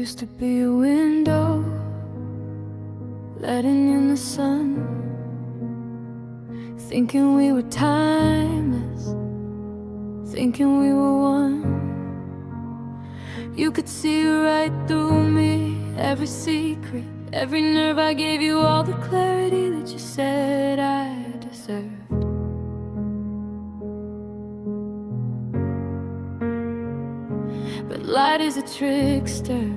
used to be a window, letting in the sun, thinking we were timeless, thinking we were one. You could see right through me, every secret, every nerve. I gave you all the clarity that you said I deserved. But light is a trickster,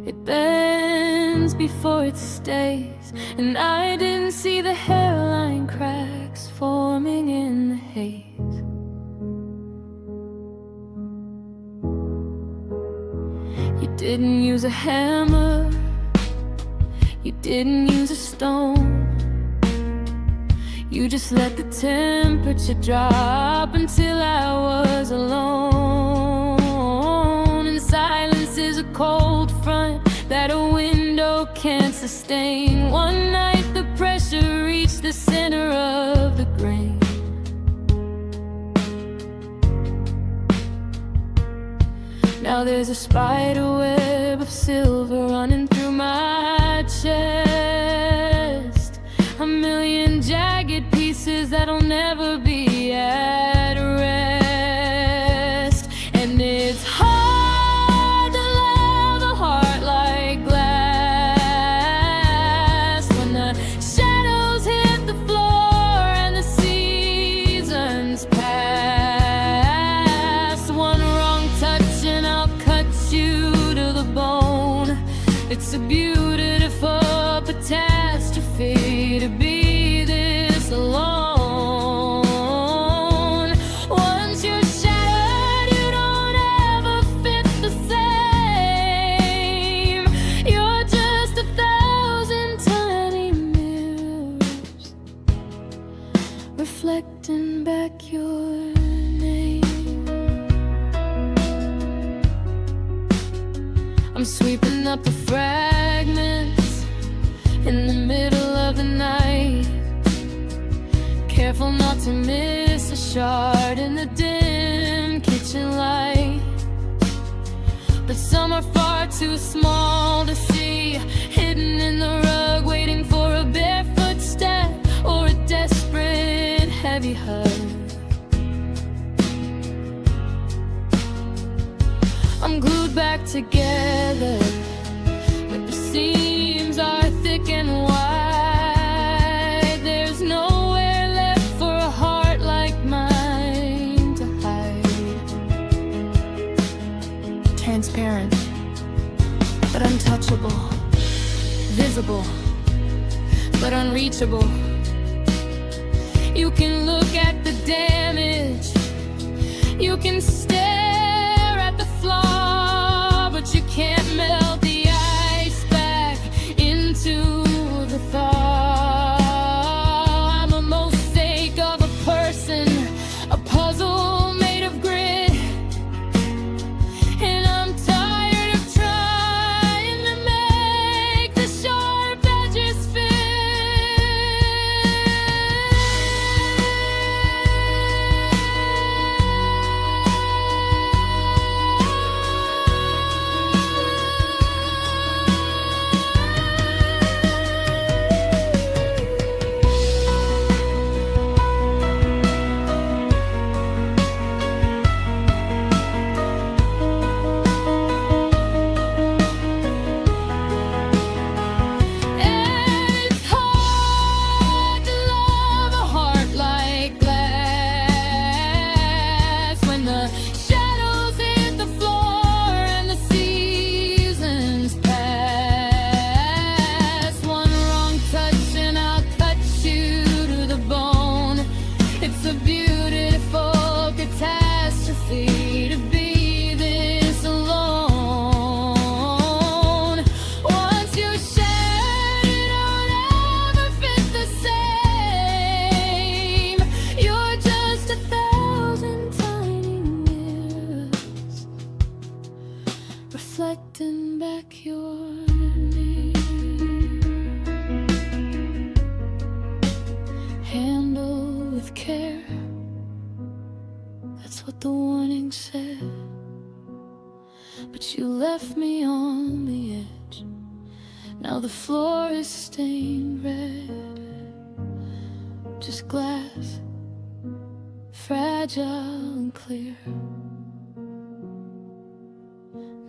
it bends before it stays. And I didn't see the hairline cracks forming in the haze. You didn't use a hammer, you didn't use a stone. You just let the temperature drop until I was alone. And silence is a cold front that a window can't sustain. One night the pressure reached the center of the grain. Now there's a spider web of silver running through my chest, a million jagged pieces that'll never be at rest. And it's hard to love a heart like glass when the shadows hit the floor and the seasons pass. One wrong touch and I'll cut you to the bone. It's a beautiful catastrophe to be this alone. Once you're shattered, you don't ever fit the same. You're just 1,000 tiny mirrors reflecting back your name. I'm sweeping up the fragments in the middle of the night, careful not to miss a shard in the dim kitchen light. But some are far too small to see, hidden in the rug, waiting for a barefoot step or a desperate heavy hug. I'm glued back together, but the seams are thick and wide. There's nowhere left for a heart like mine to hide. Transparent, but untouchable. Visible, but unreachable. You can look at the damage, you can stare at the flaw, but you can't melt the ice back into the thaw. I'm a mosaic of a person, a puzzle made of grit, and I'm tired of trying to make the sharp edges fit. Now the floor is stained red, just glass, fragile and clear.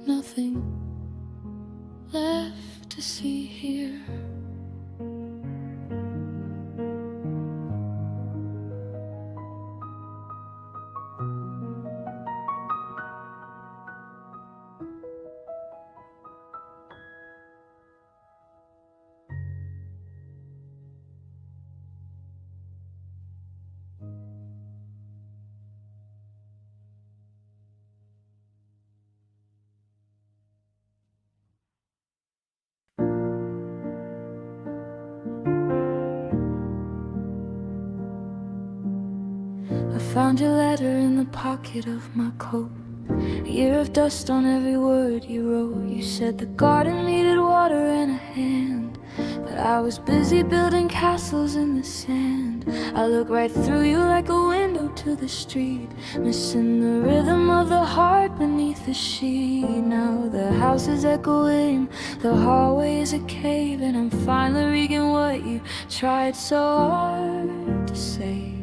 Nothing left to see here. I found your letter in the pocket of my coat. A year of dust on every word you wrote. You said the garden needed water and a hand, but I was busy building castles in the sand. I look right through you like a window to the street, missing the rhythm of the heart beneath the sheet. Now the house is echoing, the hallway is a cave, and I'm finally reading what you tried so hard to save.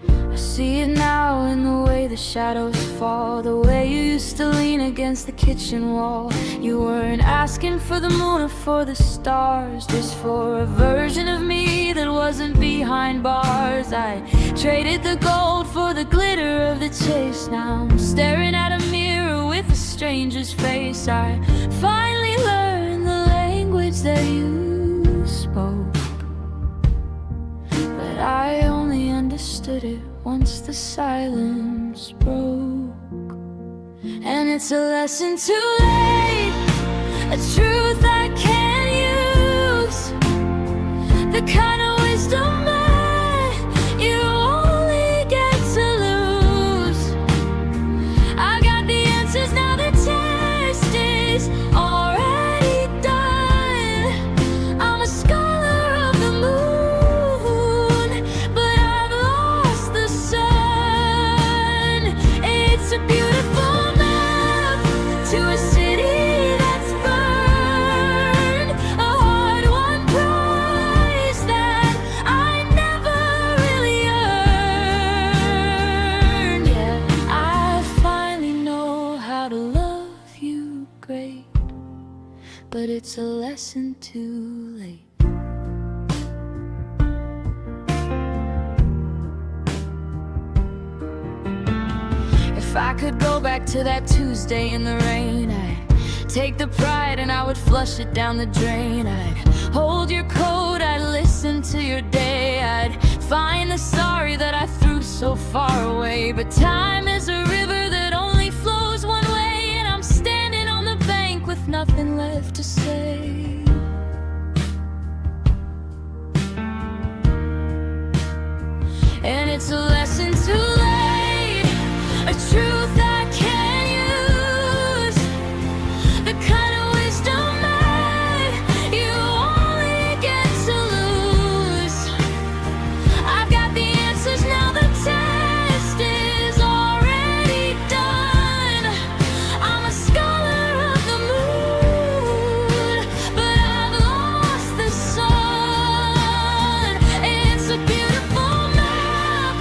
I see it now in the way the shadows fall, the way you used to lean against the kitchen wall. You weren't asking for the moon or for the stars, just for a version of me that wasn't behind bars. I traded the gold for the glitter of the chase. Now I'm staring at a mirror with a stranger's face. I finally learned the language that you spoke, but I only understood it once the silence broke. And it's a lesson too late, a truth I can't use, the kind of wisdom that you only get to lose. I got the answers now, the test is already done. I'm a scholar of the moon, but I've lost the sun. It's a beautiful map to a city that's burned, a hard-won prize that I never really earned. Yeah, I finally know how to love you great, but it's a lesson too late. If I could go back to that Tuesday in the rain, I'd take the pride and I would flush it down the drain. I'd hold your coat, I'd listen to your day, I'd find the sorry that I threw so far away. But time is a river that only flows one way, and I'm standing on the bank with nothing left to say. And it's a lesson too late, a truth I can't use, the kind of wisdom that you only get to lose. I've got the answers now, the test is already done. I'm a scholar of the moon, but I've lost the sun. It's a beautiful map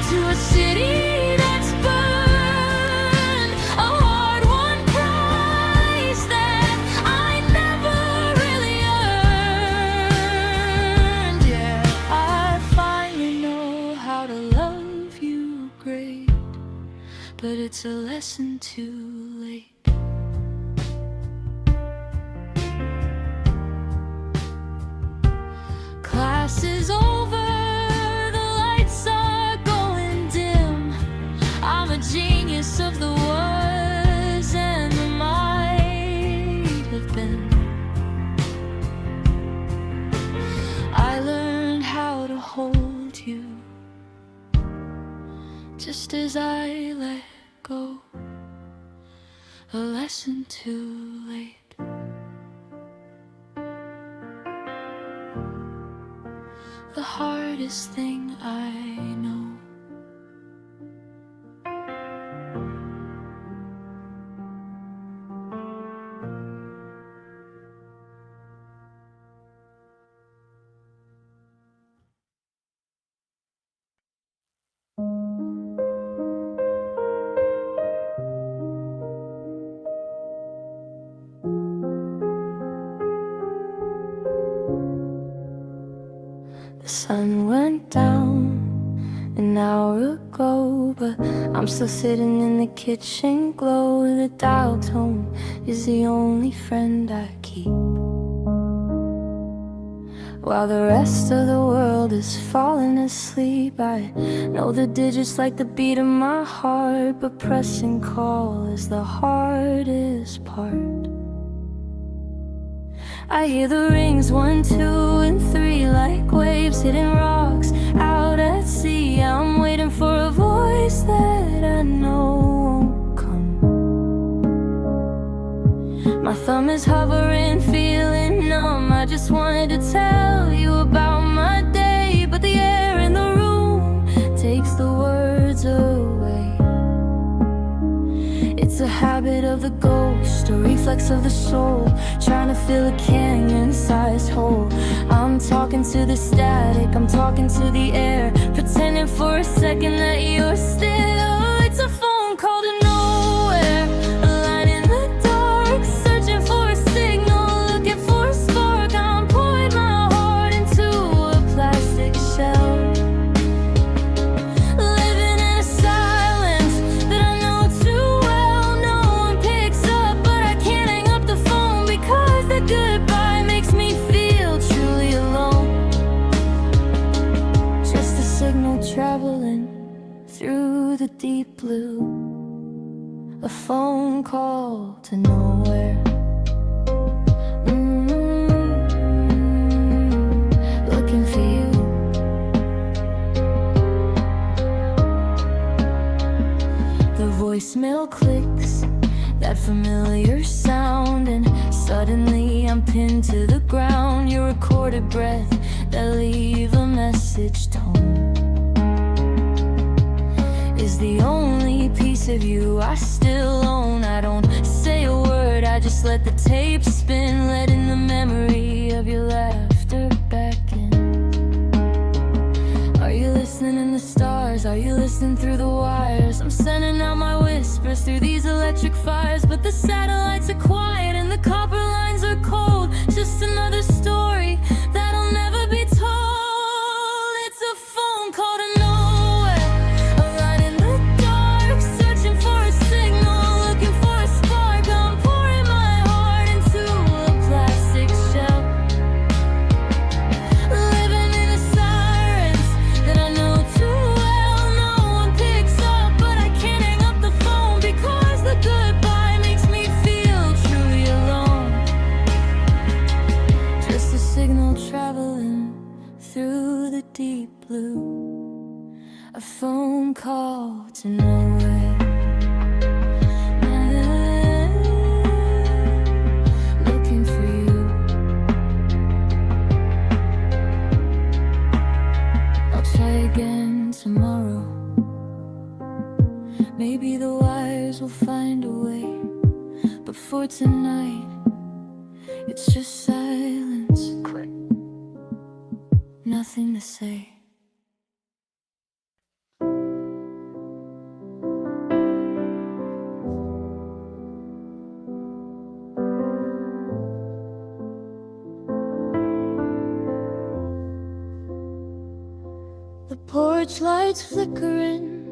to a city that's burned, a hard-won prize that I never really earned. Yeah, I finally know how to love you great, but it's a lesson too late. Class is over, the lights are going dim. I'm a genius of the was and the might have been. I learned how to hold you just as I let go, a lesson too late. The hardest thing I know The sun went down an hour ago, but I'm still sitting in the kitchen glow. The dial tone is the only friend I keep, while the rest of the world is falling asleep. I know the digits like the beat of my heart, but pressing call is the hardest part. I hear the rings 1, 2, and 3 like waves hitting rocks out at sea. I'm waiting for a voice that I know won't come. My thumb is hovering, feeling numb. I just wanted to tell you about my day, but the air in the room takes the words away. It's a habit of the ghost, a reflex of the soul, trying to fill a canyon-sized hole. I'm talking to the static, I'm talking to the air, pretending for a second that you're still. It's a phone call to nowhere, a line in the dark, searching for a signal, looking for a spark. I'm pouring my heart into a plastic shell, living in a silence that I know too well. No one picks up, but I can't hang up the phone, because the goodbye makes me feel truly alone. Just a signal traveling through the deep blue, a phone call to nowhere. Looking for you. The voicemail clicks, that familiar sound, and suddenly I'm pinned to the ground. Your recorded breath that leave a message tone is the only piece of you I still own. I don't say a word, I just let the tape spin, letting the memory of your laughter back in. Are you listening in the stars? Are you listening through the wires? I'm sending out my whispers through these electric fires, but the satellites are quiet and the copper lines are cold. Just another story that'll never be told. It's a phone call to nowhere, a line in the dark, searching for a signal, looking for a spark. I'm pouring my heart into a plastic shell, living in a silence that I know too well. No one picks up, but I can't hang up the phone, because the goodbye makes me feel truly alone. Just a signal traveling through the deep blue, a phone call to nowhere. Looking for you. I'll try again tomorrow. Maybe the wires will find a way, but for tonight, it's just silence. Quit. Nothing to say. The porch lights flickering,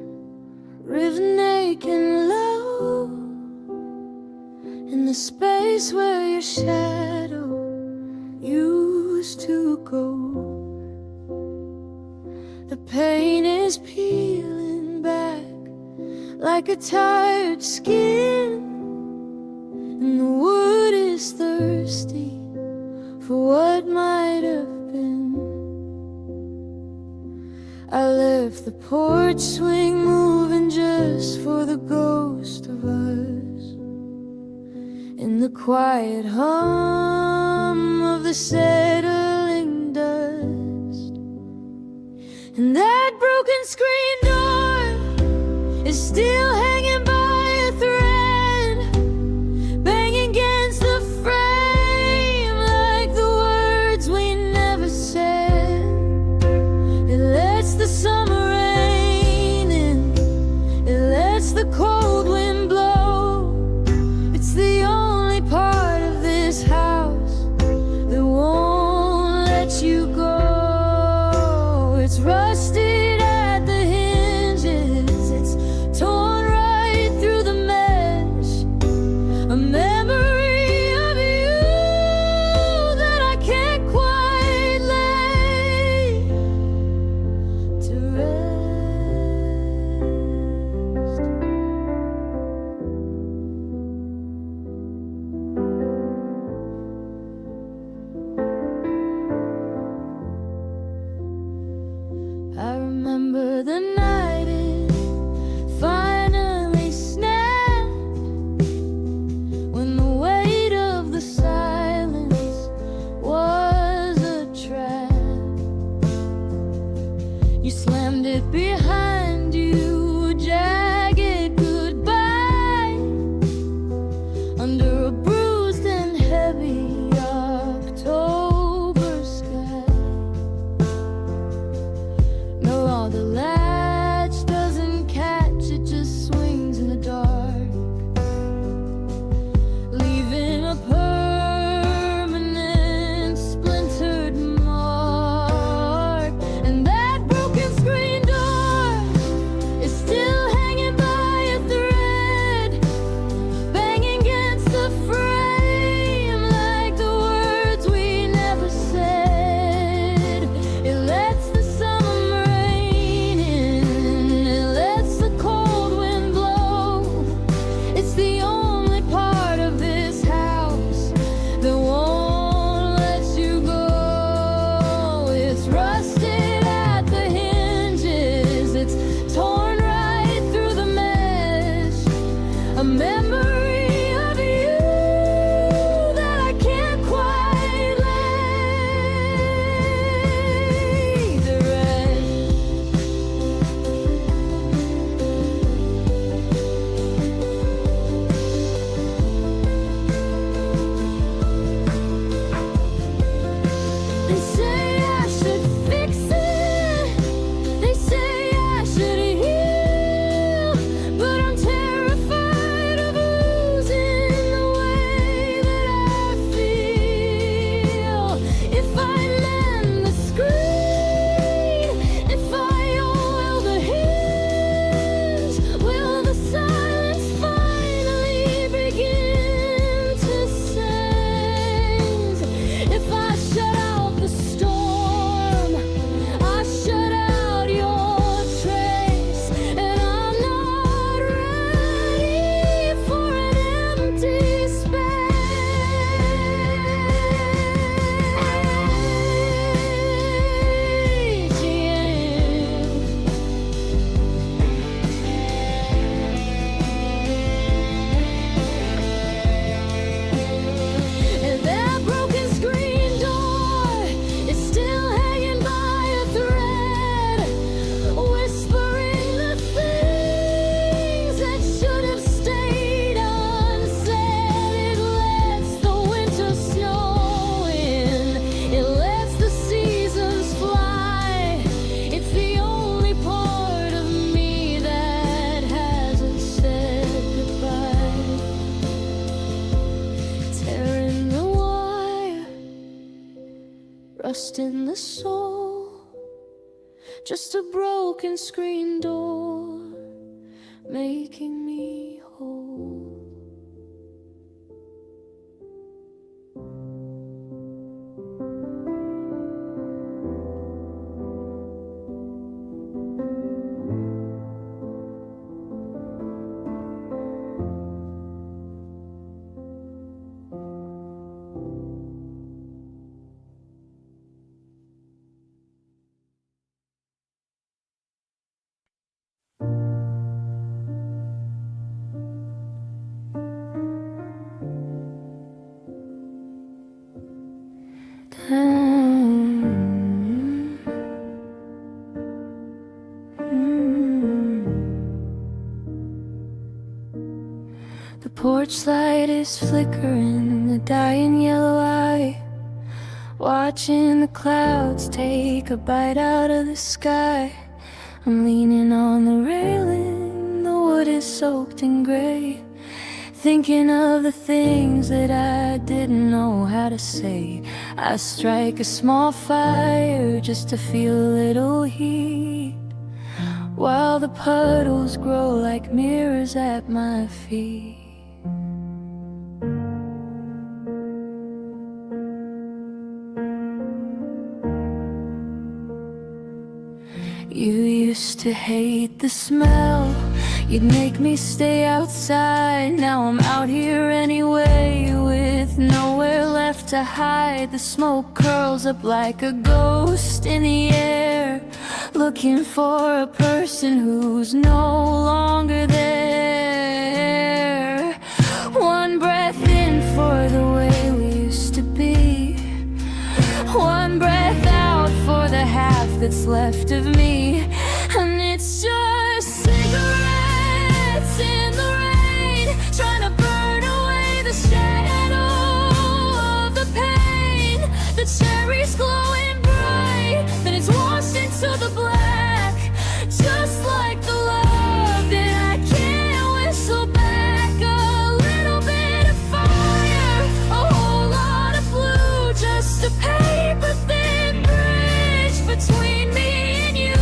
riven aching low, in the space where your shadow used to go. The pain is peeling back like a tired skin, and the wood is thirsty for what might have been. I left the porch swing moving just for the ghost of us, in the quiet hum of the settling dust. And that broken screen door is still hanging by a thread, banging against the frame like the words we never said. It lets the summer rain in, it lets the cold wind blow. It's the only part of this house that won't let you go. lost in the soul, just a broken screen door making me whole. The porch light is flickering, the dying yellow eye, watching the clouds take a bite out of the sky. I'm leaning on the railing, the wood is soaked in gray, thinking of the things that I didn't know how to say. I strike a small fire just to feel a little heat, while the puddles grow like mirrors at my feet. You used to hate the smell, you'd make me stay outside. Now I'm out here anyway, with nowhere left to hide. The smoke curls up like a ghost in the air, looking for a person who's no longer there. One breath in for the way we used to be, one breath out for the half that's left of me. And it's just cigarettes in the rain, trying to burn away the shadow of the pain. The cherry's glowing bright, then it's washed into the black, just like the love that I can't whistle back. A little bit of fire, a whole lot of blue, just a paper thin bridge between me and you,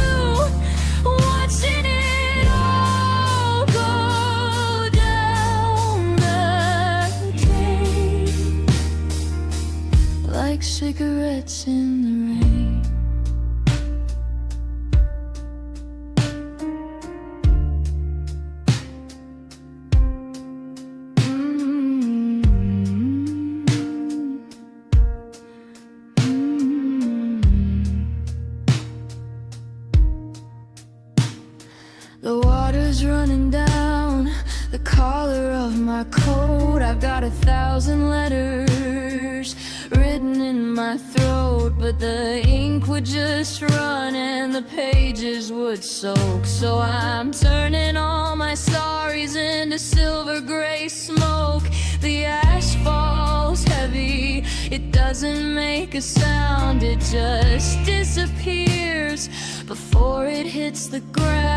watching it all go down the drain, like cigarettes in the rain. The water's running down the collar of my coat. I've got 1,000 letters written in my throat, but the ink would just run and the pages would soak. So I'm turning all my sorries into silver gray smoke. The ash falls heavy, it doesn't make a sound, it just disappears before it hits the ground.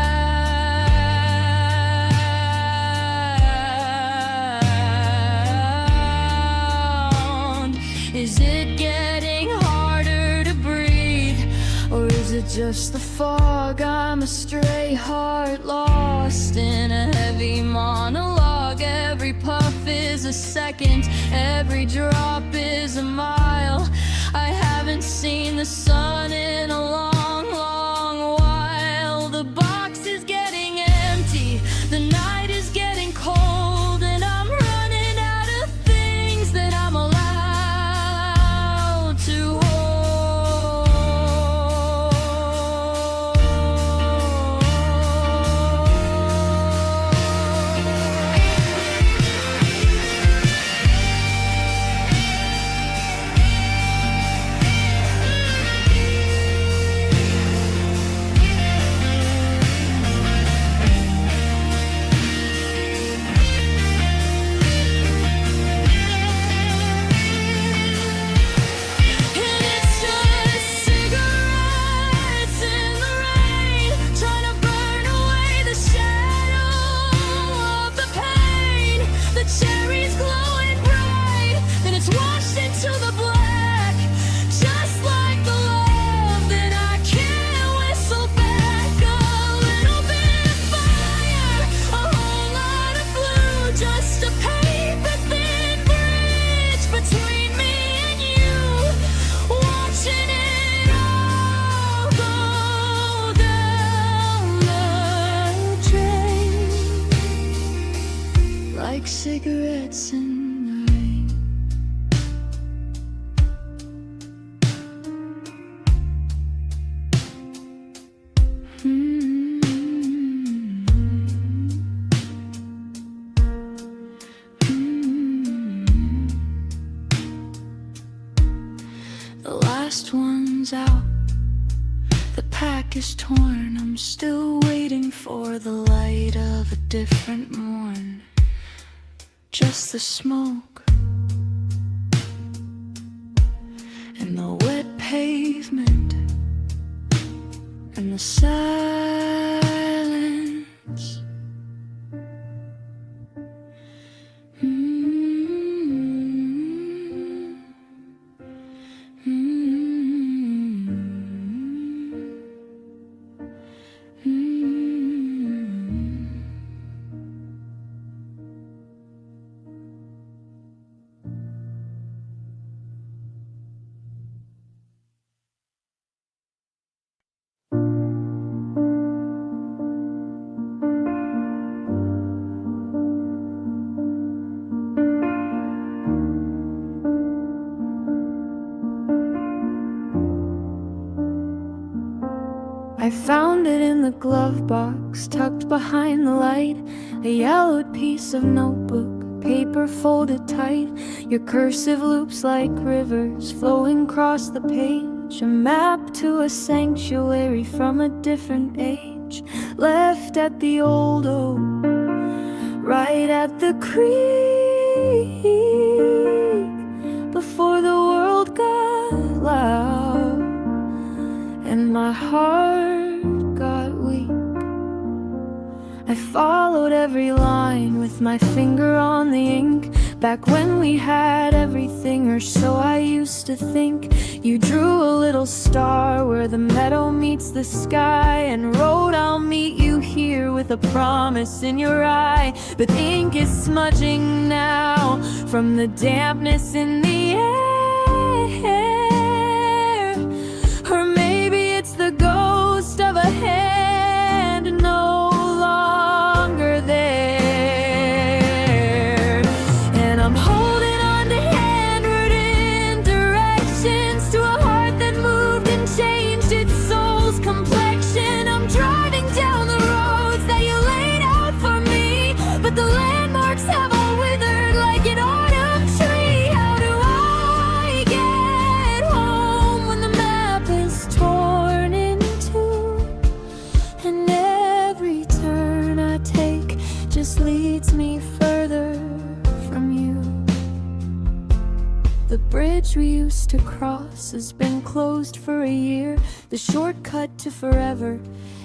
Is it getting harder to breathe, or is it just the fog? I'm a stray heart lost in a heavy monologue. Every puff is a second, every drop is a mile. I haven't seen the sun in a long, long while. The box is getting empty, the night is getting cold, and I'm running out of things that I'm allowed to hold. just a paper thin bridge between me and you, watching it all go down the drain, like cigarettes in the rain. The last one's out, the pack is torn. I'm still waiting for the light of a different morn. Just the smoke and the wet pavement and the silence. I found it in the glove box, tucked behind the light. A yellowed piece of notebook, paper folded tight. Your cursive loops like rivers flowing across the page. A map to a sanctuary from a different age. Left at the old oak, right at the creek, before the world got loud and my heart got weak. I followed every line with my finger on the ink. Back when we had everything, or so I used to think. You drew a little star where the meadow meets the sky, and wrote, I'll meet you here, with a promise in your eye. But the ink is smudging now from the dampness in the air. Or maybe it's the ghost of a hand no longer there. And I'm holding on to handwritten directions to a heart that moved and changed its soul's complexion. I'm driving down the roads that you laid out for me, but the landmarks have all withered like an autumn tree. How do I get home when the map is torn in two, and every turn I take just leads me further from you? The bridge we used to cross has been closed for a year. The shortcut to forever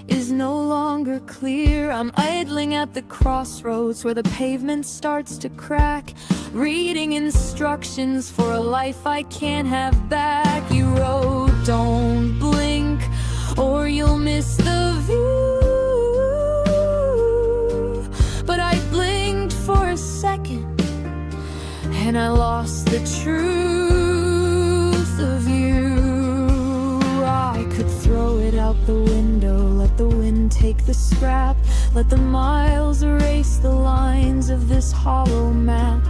is no longer clear. I'm idling at the crossroads where the pavement starts to crack, reading instructions for a life I can't have back. You wrote, don't blink or you'll miss the view. But I blinked for a second and I lost the truth of you. I could throw it out the window, let the wind take the scrap, let the miles erase the lines of this hollow map.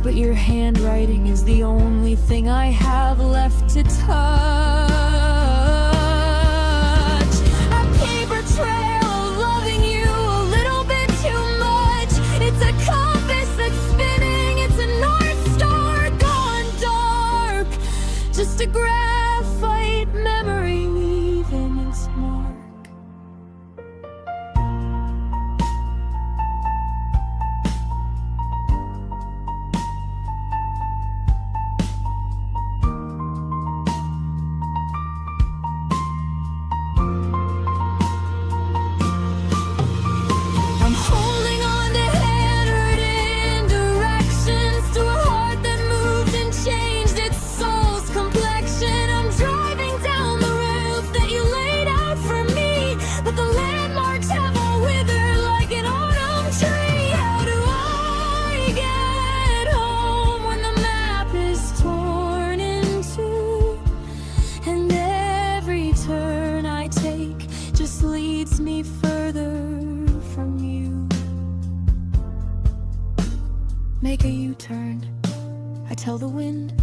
But your handwriting is the only thing I have left to touch. A paper trail of loving you a little bit too much. It's a compass that's spinning, it's a North Star gone dark. Just a graphite memory leaving its mark. make a U-turn. I tell the wind,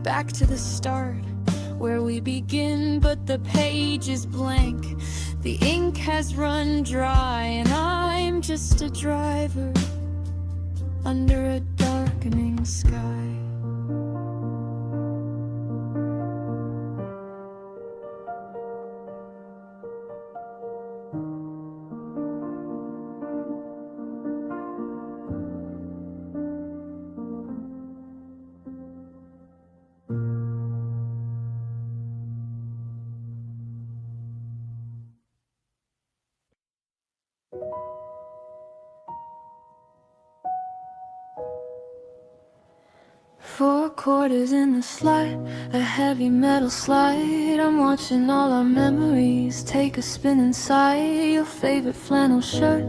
back to the start, where we begin, but the page is blank. The ink has run dry, and I'm just a driver under a darkening sky. Four quarters in the slot, a heavy metal slide. I'm watching all our memories take a spin inside. Your favorite flannel shirt,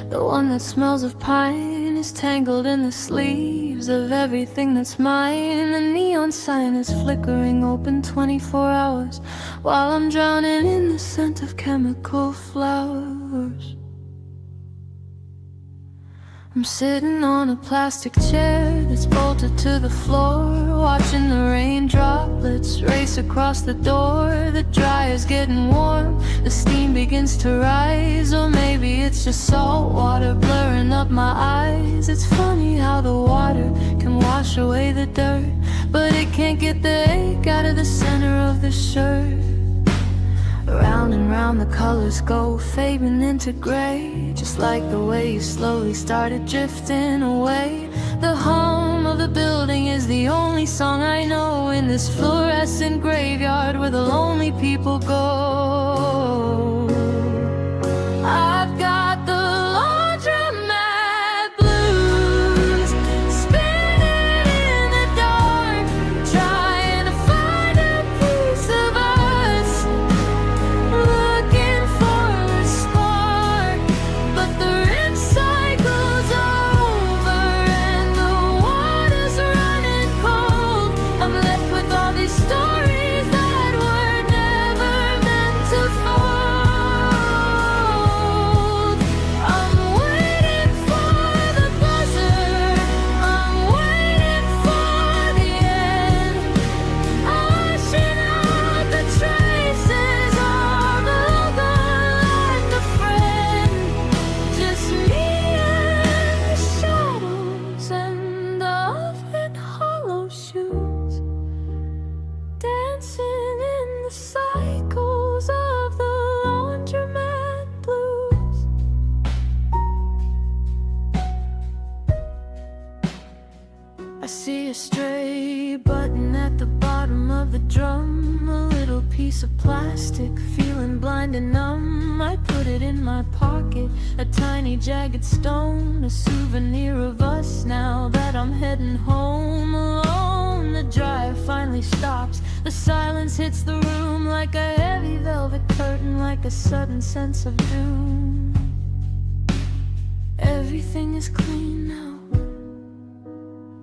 the one that smells of pine, is tangled in the sleeves of everything that's mine. The neon sign is flickering open 24 hours, while I'm drowning in the scent of chemical flowers. I'm sitting on a plastic chair that's bolted to the floor, watching the rain droplets race across the door. The dryer's getting warm, the steam begins to rise, or maybe it's just salt water blurring up my eyes. It's funny how the water can wash away the dirt, but it can't get the ache out of the center of the shirt. Round and round the colors go, fading into gray, just like the way you slowly started drifting away. The hum of the building is the only song I know in this fluorescent graveyard where the lonely people go. I've got the laundromat blues, spinning in the dark, trying to find a piece of us, looking for a spark, but the rip cycle's over and the water's running cold. I'm left with all these stories that were never meant to fold. I'm waiting for the buzzer, I'm waiting for the end, washing out the traces of a like a friend. Just me and the shadows and the oven hollow shoes, dancing in the cycles of the laundromat blues. I see a stray button at the bottom of the drum, a little piece of plastic, feeling blind and numb. I put it in my pocket, a tiny jagged stone, a souvenir of us now that I'm heading home alone. The dryer finally stops, the silence hits the room like a heavy velvet curtain, like a sudden sense of doom. Everything is clean now,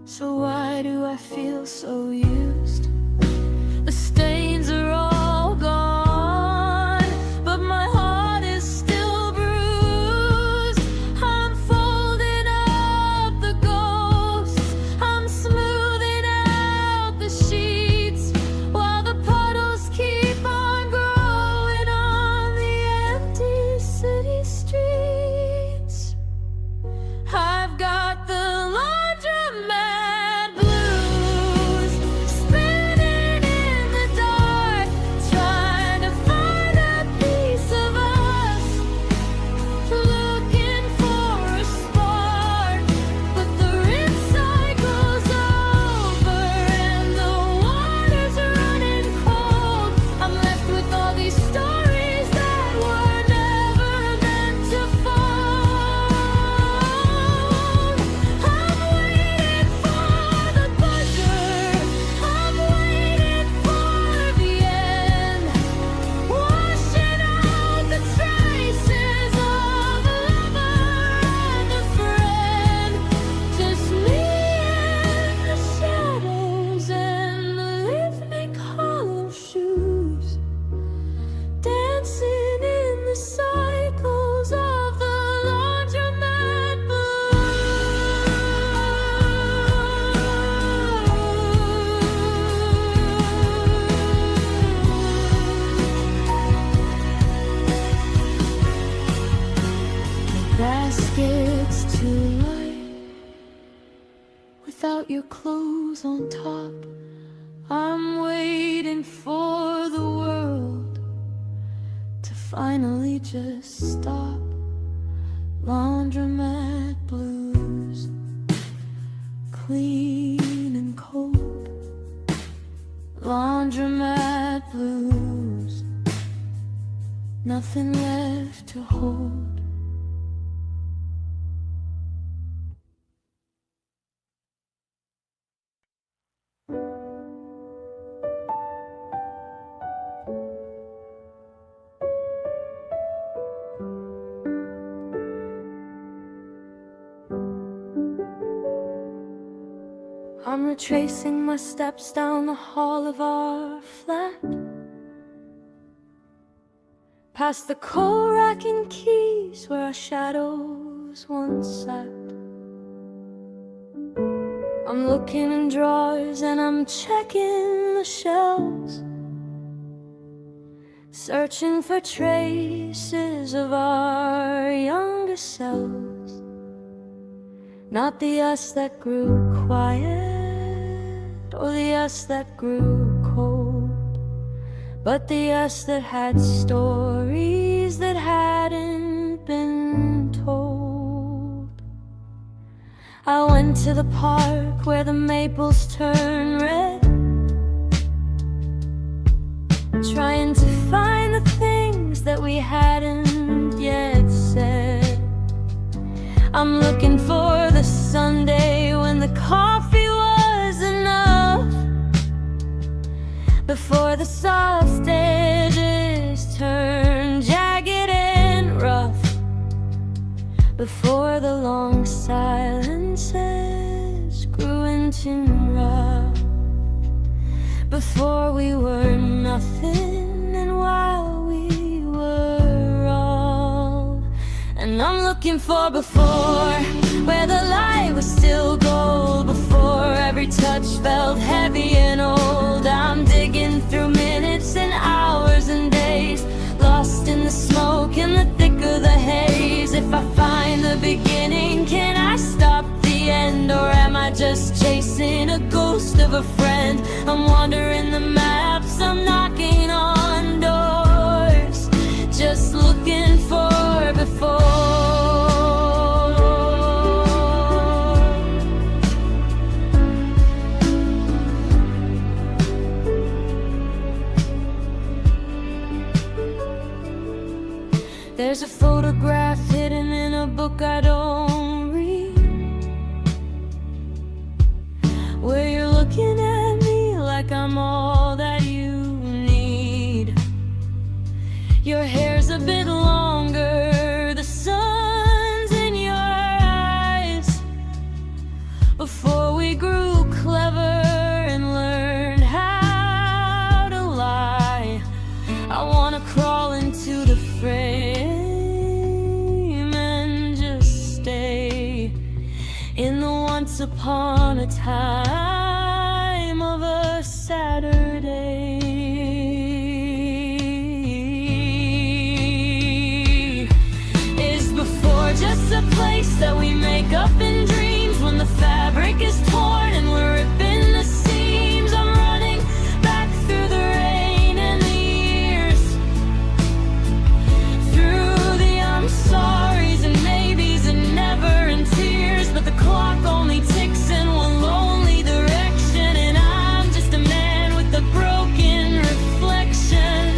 so why do I feel so used? The stains are all gone, but my heart is still bruised. I'm folding up the ghosts, I'm smoothing out the sheets, while the puddles keep on growing on the empty city streets. I've got the laundromat blues, spinning without your clothes on top. I'm waiting for the world to finally just stop. Laundromat blues, clean and cold. Laundromat blues, nothing left to hold. I'm retracing my steps down the hall of our flat, past the coal rack and keys where our shadows once sat. I'm looking in drawers and I'm checking the shelves, searching for traces of our younger selves. Not the us that grew quiet or the us that grew cold, but the us that had stories that hadn't been told. I went to the park where the maples turn red, trying to find the things that we hadn't yet said. I'm looking for the Sunday when the coffee was enough, before the soft edges turned jagged and rough, before the long silences grew into rough, before we were nothing and while we were all. And I'm looking for before, where the light was still gold, before every touch felt heavy and old. I'm digging through minutes and hours and days, lost in the smoke and the thick of the haze. If I find the beginning, can I stop the end? Or am I just chasing a ghost of a friend? I'm wandering the maps, I'm knocking on doors, just looking for before. There's a photograph hidden in a book I don't read, where you're looking at me like I'm all that you need. Your hair's a bit longer, the sun's in your eyes. Before we grew clever and learned how to lie, I wanna crawl into the frame and just stay in the once upon a time of a Saturday. Is before just a place that we make up in dreams, when the fabric is torn and we're ripping the seams? I'm running back through the rain and the years, through the I'm sorries and maybes and never and tears, but the clock only ticks in one lonely direction, and I'm just a man with a broken reflection.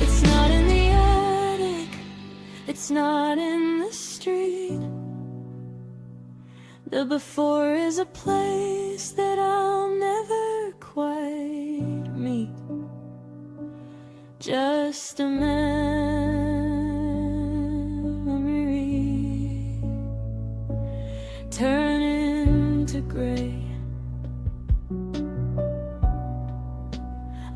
It's not in the attic, it's not in the street. The before is a place that I'll never quite meet. Just a memory turning to gray.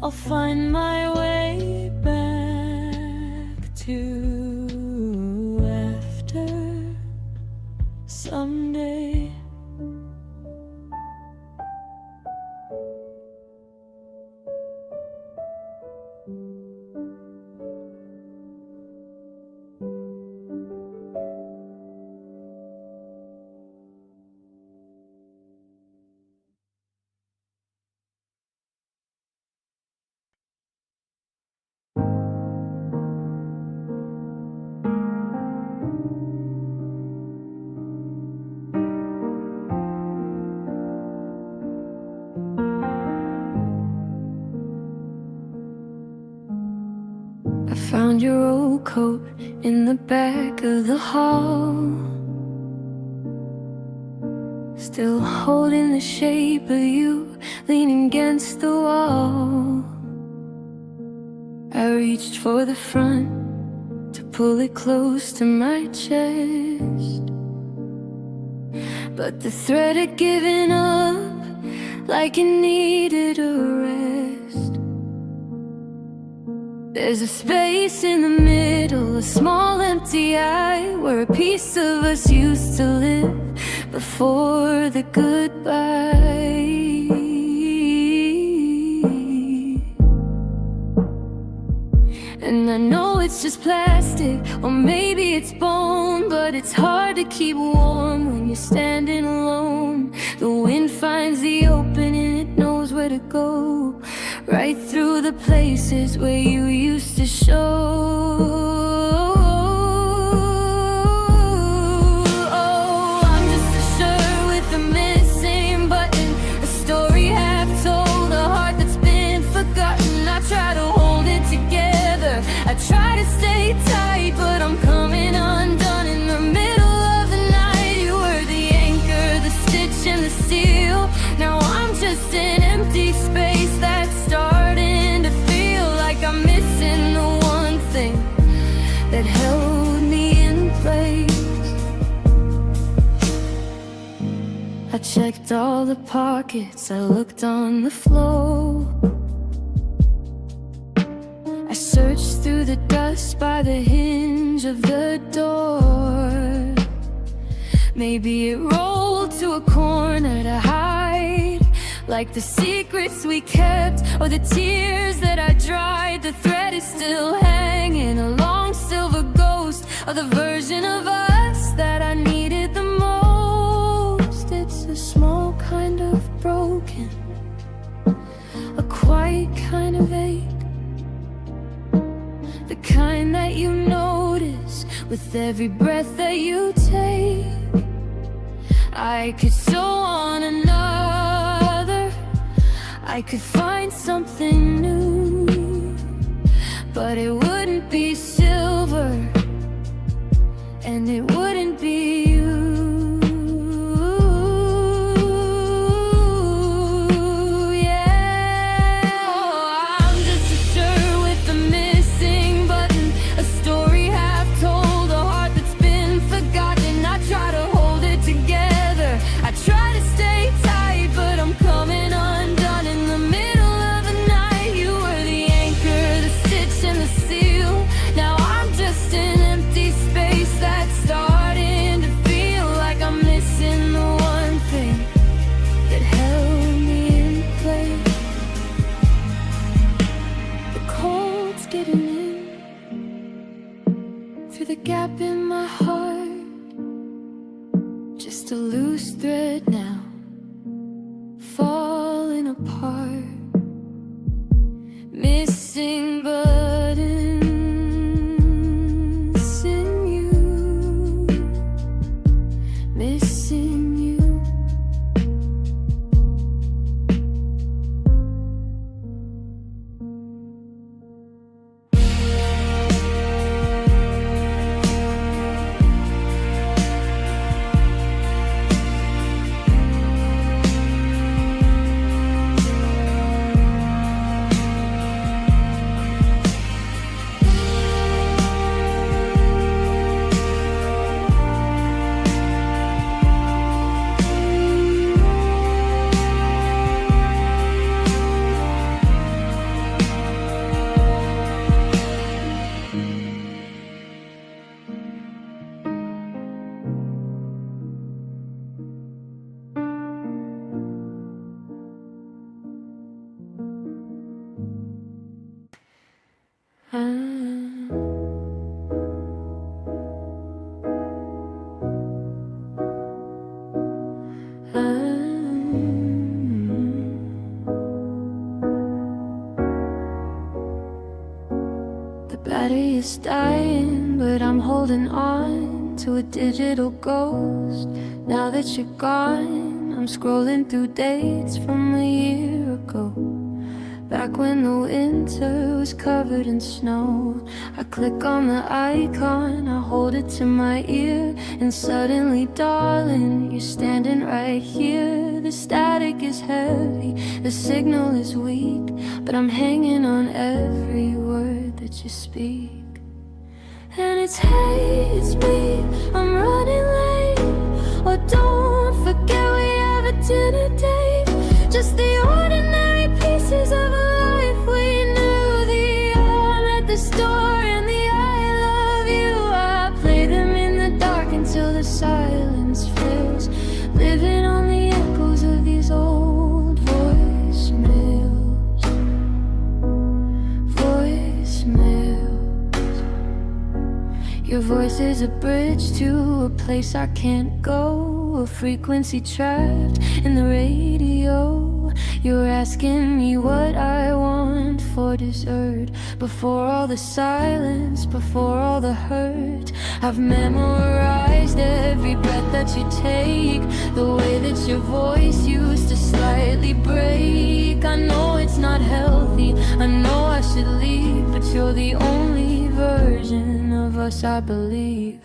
I'll find my way back to after someday. your old coat in the back of the hall, still holding the shape of you leaning against the wall. I reached for the front to pull it close to my chest, but the thread had given up like it needed a rest. There's a space in the middle, a small empty eye, where a piece of us used to live before the goodbye. And I know it's just plastic, or maybe it's bone, but it's hard to keep warm when you're standing alone. The wind finds the opening, it knows where to go, right through the places where you used to show. Try to stay tight, but I'm coming undone in the middle of the night. You were the anchor, the stitch and the seal. Now I'm just an empty space that's starting to feel like I'm missing the one thing that held me in place. I checked all the pockets, I looked on the floor, I searched through the dust by the hinge of the door. Maybe it rolled to a corner to hide, like the secrets we kept or the tears that I dried. The thread is still hanging, a long silver ghost of the version of us that I needed the most. It's a small kind of broken, a quiet kind of ache, the kind that you notice with every breath that you take. I could sew on another, I could find something new, but it wouldn't be silver, and it wouldn't be you. The gap in my heart, just a loose thread now, falling apart, missing buttons in you, missing you. The battery is dying, but I'm holding on to a digital ghost. Now that you're gone, I'm scrolling through dates from a year ago, back when the winter was covered in snow. I click on the icon, I hold it to my ear, and suddenly, darling, you're standing right here. The static is heavy, the signal is weak, but I'm hanging on every word that you speak. And it's hey, it's me, I'm running late. Oh, don't forget we have a dinner date. Just the ordinary pieces of a life we knew. The I'm at the store and the I love you. I play them in the dark until the silence fills, living on the echoes of these old voicemails. Your voice is a bridge to a place I can't go, a frequency trapped in the radio. You're asking me what I want for dessert. Before all the silence, before all the hurt, I've memorized every breath that you take, the way that your voice used to slightly break. I know it's not healthy, I know I should leave, but you're the only version of us I believe.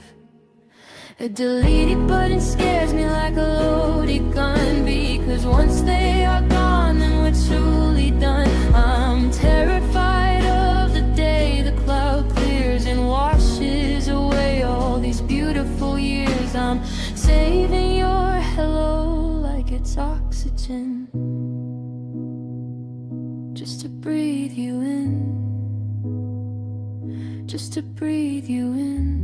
A deleted button scares me like a loaded gun, because once they are gone, then we're truly done. I'm terrified of the day the cloud clears and washes away all these beautiful years. I'm saving your hello like it's oxygen, just to breathe you in, just to breathe you in.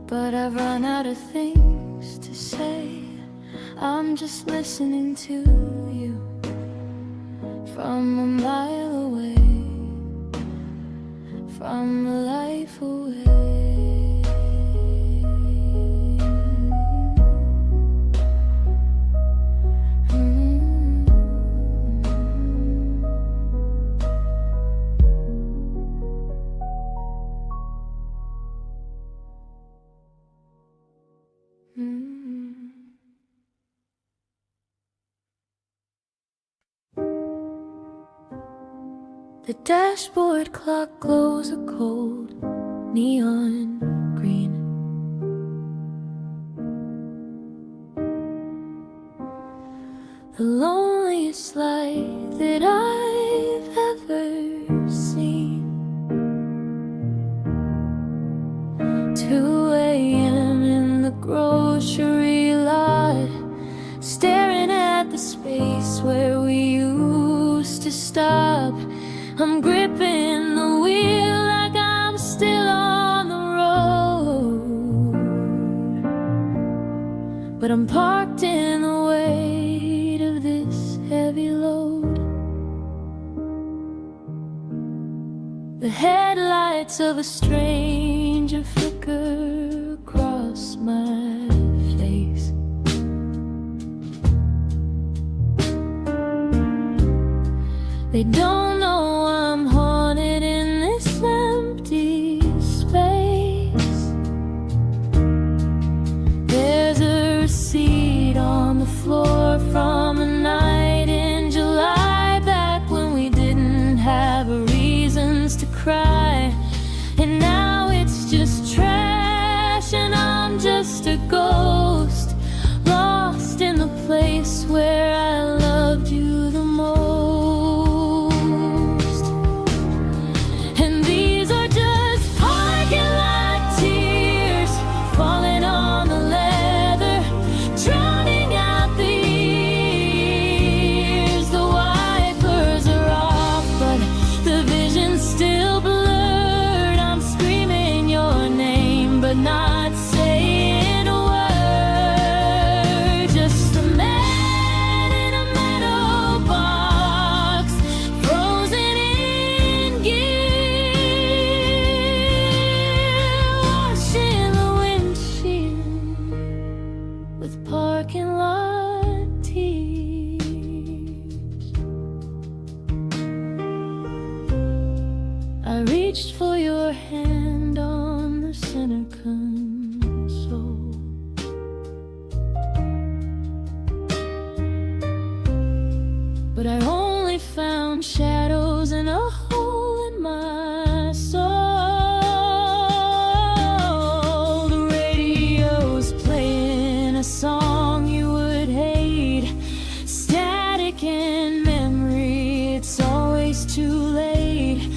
But I've run out of things to say. I'm just listening to you from a mile away, from a life away. The dashboard clock glows a cold neon green. The loneliest light that I've ever seen. 2 a.m. in the grocery lot, staring at the space where we used to stop. I'm gripping the wheel like I'm still on the road, but I'm parked in the weight of this heavy load. The headlights of a stranger flicker across my face. They don't know I'm haunted in this empty space. There's a receipt on the floor from a night in July, back when we didn't have reasons to cry. And now it's just trash and I'm just a ghost, lost in the place where I loved you the most. And these are just parking lot tears falling on the leather, drowning out the years. The wipers are off, but the vision's still blurred. I'm screaming your name, but not saying a word. Just a man in a metal box, frozen in gear, washing the windshield with parking lot tears. I reached for your hand on the center console, but I only found shadows and a hole in my soul. The radio's playing a song you would hate, static in memory, it's always too late.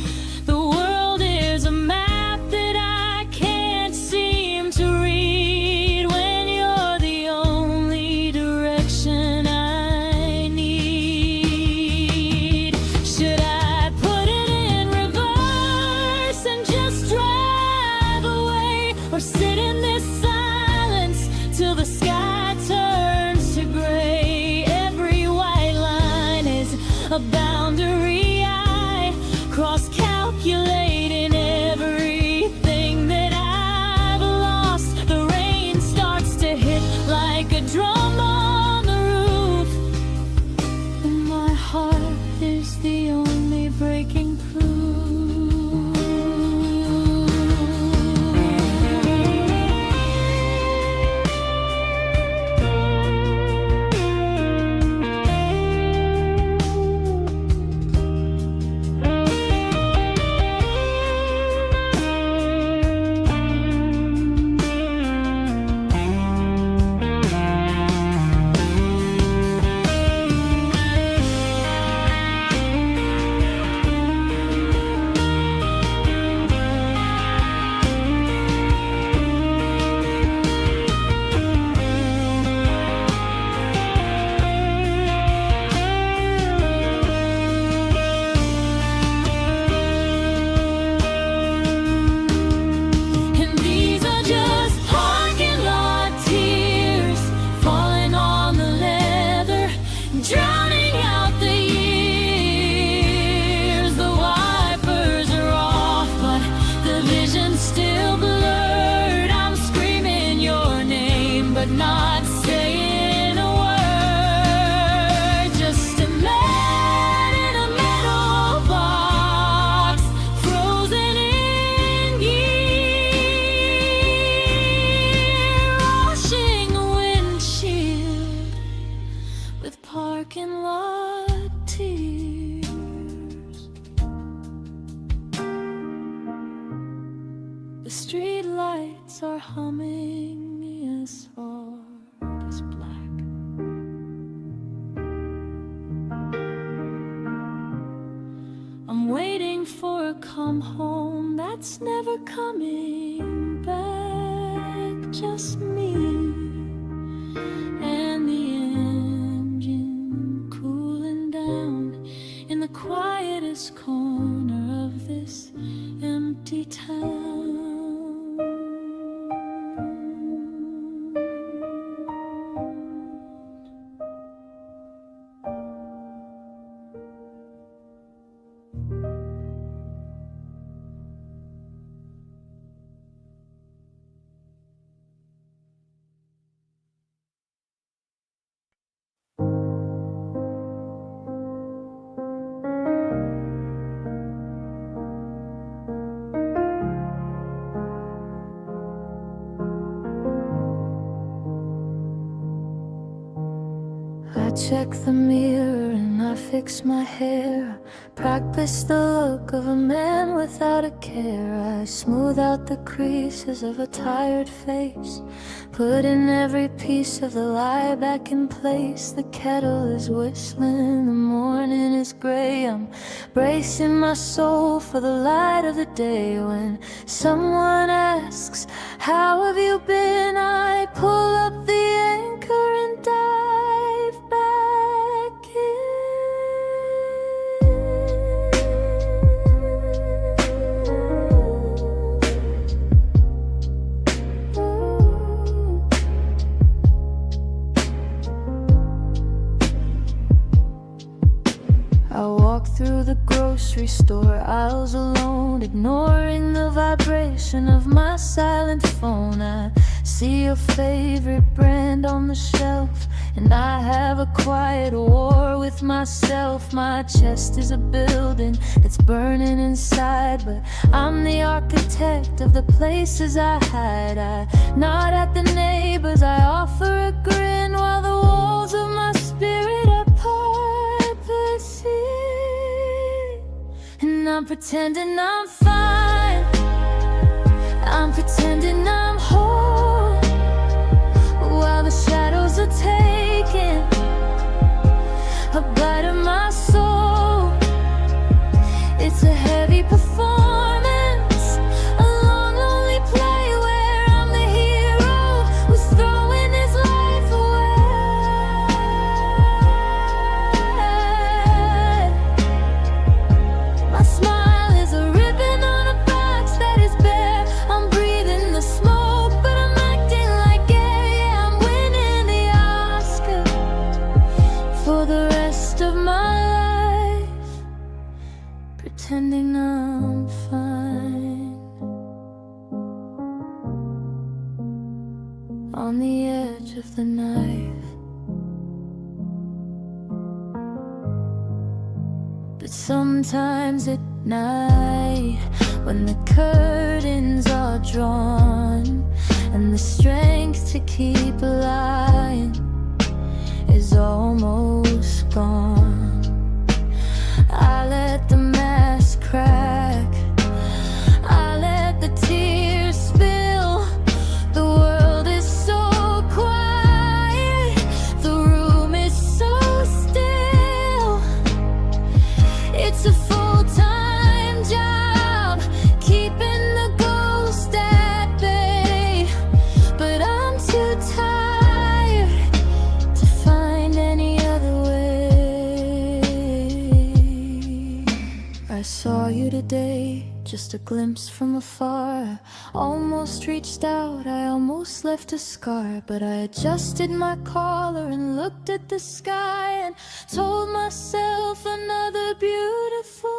The world is a map that I can't seem to read when you're the only direction I need. Should I put it in reverse and just drive away, or sit in this silence till the sky turns to gray? Every white line is a boundary I cross, calculating everything that I've lost. The rain starts to hit like a drum on the roof, and my heart is the only breaking proof. And these are just parking lot tears falling on the leather, drowning out the years. The wipers are off, but the vision's still blurred. I'm screaming your name, but not saying a word. Just a man in a metal box, frozen in gear, washing the windshield with parking lot tears. The street lights are humming as hard as black. I'm waiting for a come home that's never coming back. Just me and the engine cooling down in the quietest corner of this empty town. check the mirror and I fix my hair. Practice the look of a man without a care. I smooth out the creases of a tired face, putting every piece of the lie back in place. The kettle is whistling, the morning is gray. I'm bracing my soul for the light of the day. When someone asks, how have you been? I pull up the anchor and dive back in. I walk through the grocery store aisles alone, ignoring the vibration of my silent phone. I see your favorite brand on the shelf, and I have a quiet war with myself. My chest is a building that's burning inside, but I'm the architect of the places I hide. I nod at the neighbors, I offer a grin, while the walls of my spirit are purpose. And I'm pretending I'm fine, I'm pretending I'm whole, while the shadows are taking a bite of my soul. It's a heavy performance, a long lonely play where I'm the hero who's throwing his life away. My smile is a ribbon on a box that is bare. I'm breathing the smoke, but I'm acting like air. Yeah, I'm winning the Oscar for the rest of my life, pretending I'm fine. On the edge of the knife, but sometimes at night, when the curtains are drawn and the strength to keep lying is almost gone, I let the mask crack, I let the tears spill. The world is so quiet, the room is so still. It's a full-time job, keeping the ghost at bay, but I'm too tired to find any other way. I saw you today, just a glimpse from afar. I almost reached out, I almost left a scar, but I adjusted my collar and looked at the sky and told myself another beautiful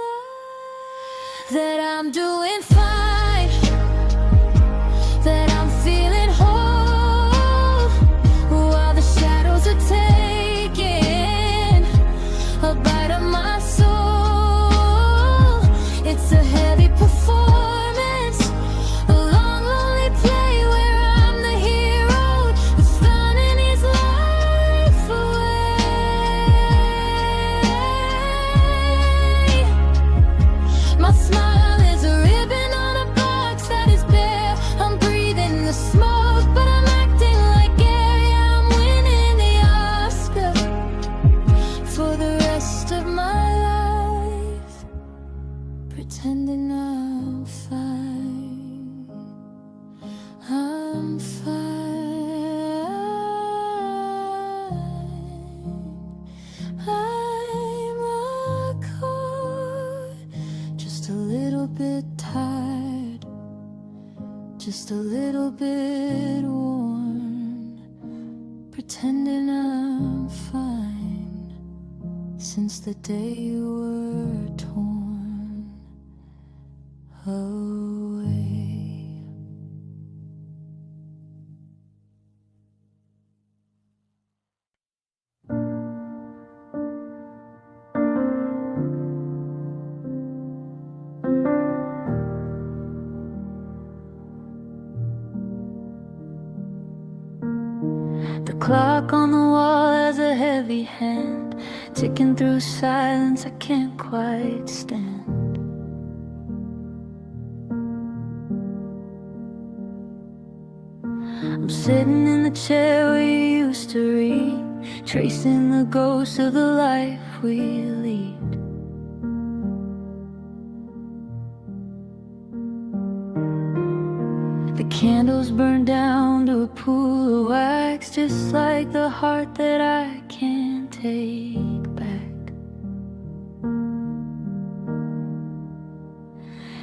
lie. That I'm doing fine, that I'm feeling whole, while the shadows are taking a bite of my soul. It's a heavy performance, a long lonely play where I'm the hero who's running his life away. My smile is a ribbon on a box that is bare. I'm breathing the smoke, but I'm acting like air. Yeah, I'm winning the Oscar for the rest of my life, pretending I'm fine. I'm fine. I'm a core, just a little bit tired, just a little bit worn, pretending I'm fine since the day you were torn away. clock on the wall has a heavy hand, ticking through silence I can't quite stand. I'm sitting in the chair we used to read, tracing the ghost of the life we lead. The candles burn down to a pool of wax, just like the heart that I can't take back.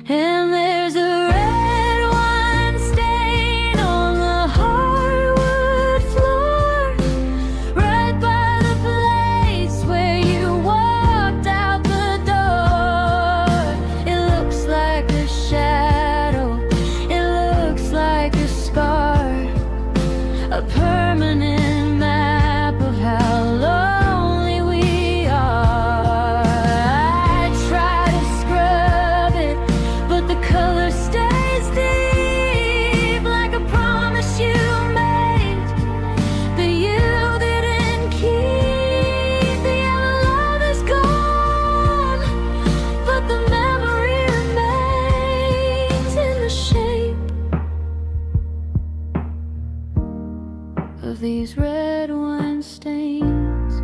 And there's a red wine stain on the hardwood floor, right by the place where you walked out the door. It looks like a shadow, it looks like a scar, a permanent map of how lonely we are. I try to scrub it, but the color stays deep, like a promise you made, but you didn't keep. The yellow love is gone, but the memory remains in the shape of these red wine stains.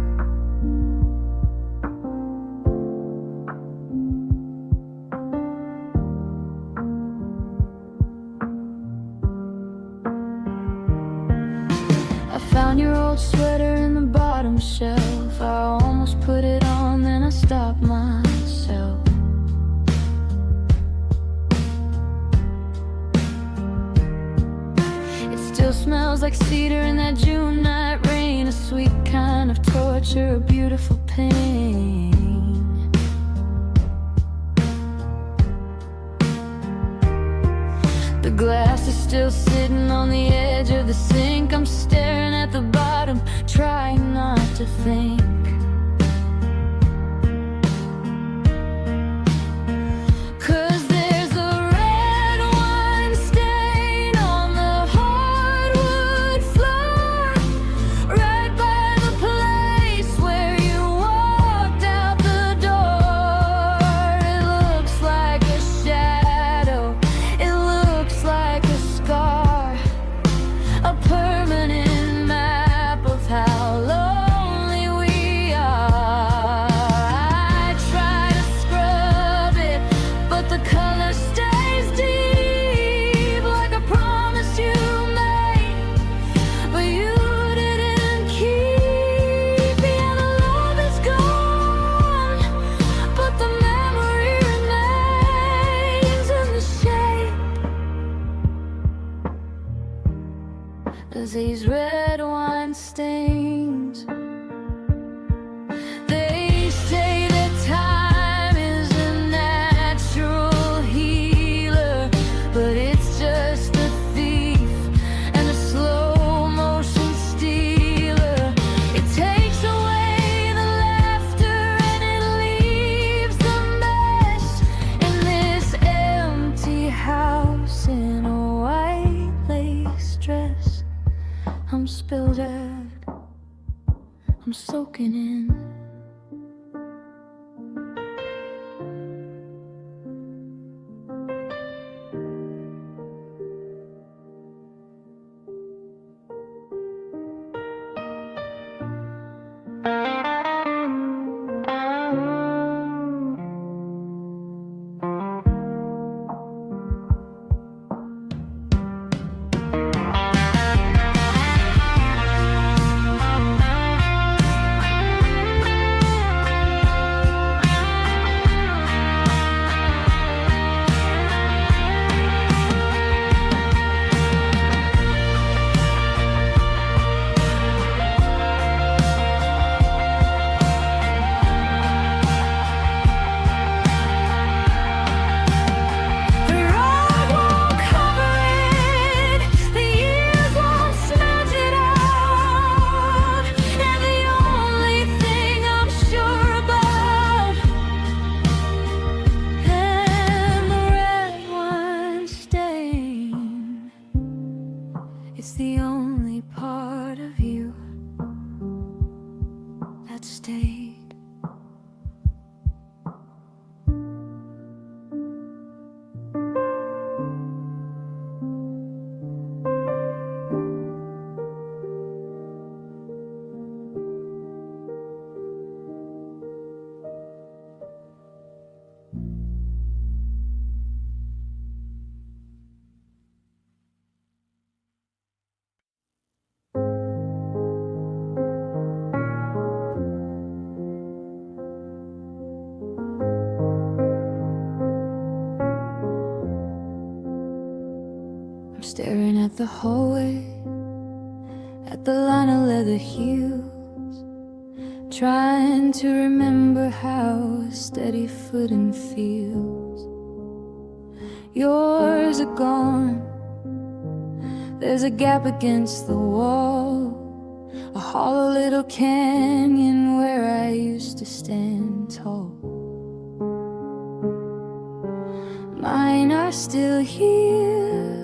I found your old sweater in the bottom shelf. I almost put it on, then I stopped myself. It still smells like cedar in that June night rain, a sweet kind of torture, a beautiful pain. The glass is still sitting on the edge of the sink. I'm staring at the bottom, trying not to think. 'Cause there's a red wine stain on the hardwood floor, right by the place where you walked out the door. It looks like a shadow, it looks like a scar, a permanent map of how lonely we are. I try to scrub it, but the color stays deep, like a promise you made, but you didn't keep. Yeah, the love is gone, but the memory remains in the shape of these red wine stains. They say that time is a natural healer, but it's just a thief and a slow motion stealer. It takes away the laughter and it leaves the mess in this empty house in a white lace dress. I'm spilled out, I'm soaking in. staring at the hallway, at the line of leather heels, trying to remember how a steady footing feels. Yours are gone, there's a gap against the wall, a hollow little canyon where I used to stand tall. Mine are still here,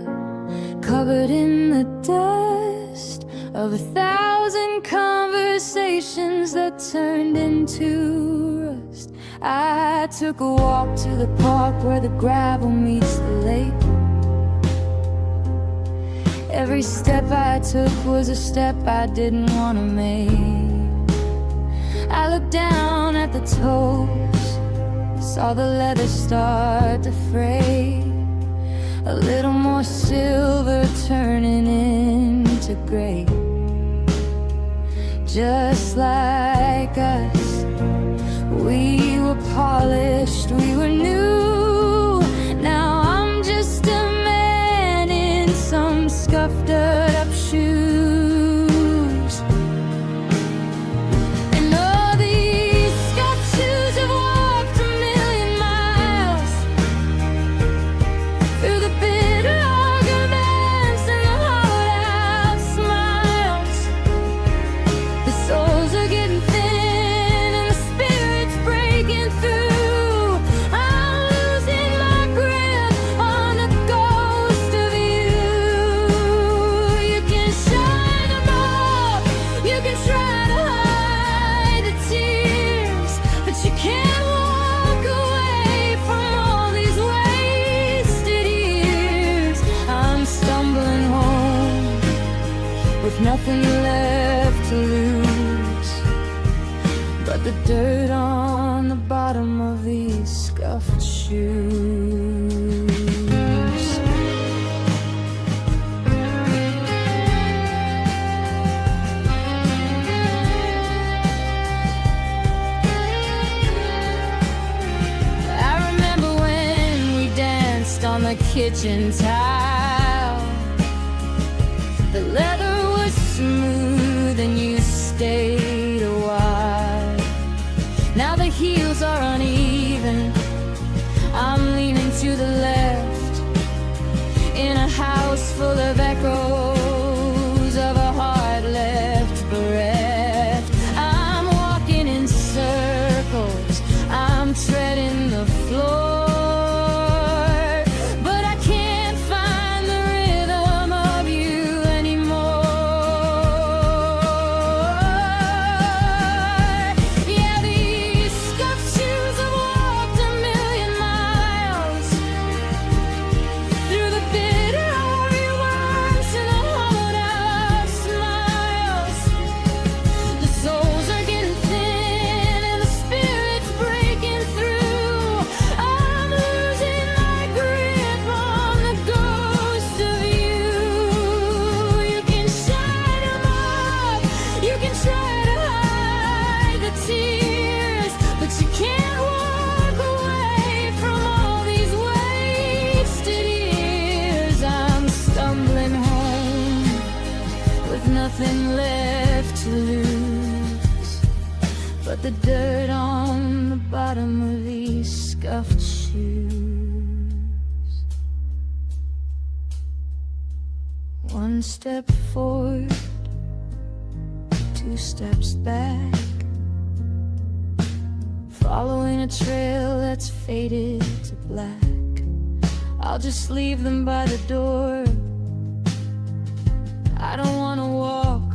covered in the dust of 1,000 conversations that turned into rust. I took a walk to the park where the gravel meets the lake. Every step I took was a step I didn't want to make. I looked down at the toes, saw the leather start to fray, a little more silver turning into gray. Just like us, we were polished, we were new. Now I'm just a man in some scuffed up shoes. And all these scuffed shoes have walked a million miles through the bitter arguments and the hollowed-out smiles. The souls are getting thin and the spirit's breaking through. I'm losing my grip on a ghost of you. You can shine them up, you can try to hide the tears, but you can't walk away from all these wasted years. I'm stumbling home with nothing left to lose but the dirt on the bottom of these scuffed shoes. I remember when we danced on the kitchen tile. The leather was smooth and you stayed a while. Now the heels are uneven, I'm leaning to the left, in a house full of echoes of a heart left bereft. I'm walking in circles, I'm treading the floor, but I can't find the rhythm of you anymore. Yeah, these scuffed shoes have walked a million miles through the bitter arguments and the hollowed-out smiles. The souls are getting thin and the spirit's breaking through. I'm losing my grip on the ghost of you. You can shine them up, you can try to hide the tears, but you can't walk away from all these wasted years. I'm stumbling home with nothing left to lose but the dirt on the bottom of these scuffed shoes. One step forward, two steps back, following a trail that's faded to black. I'll just leave them by the door. I don't want to walk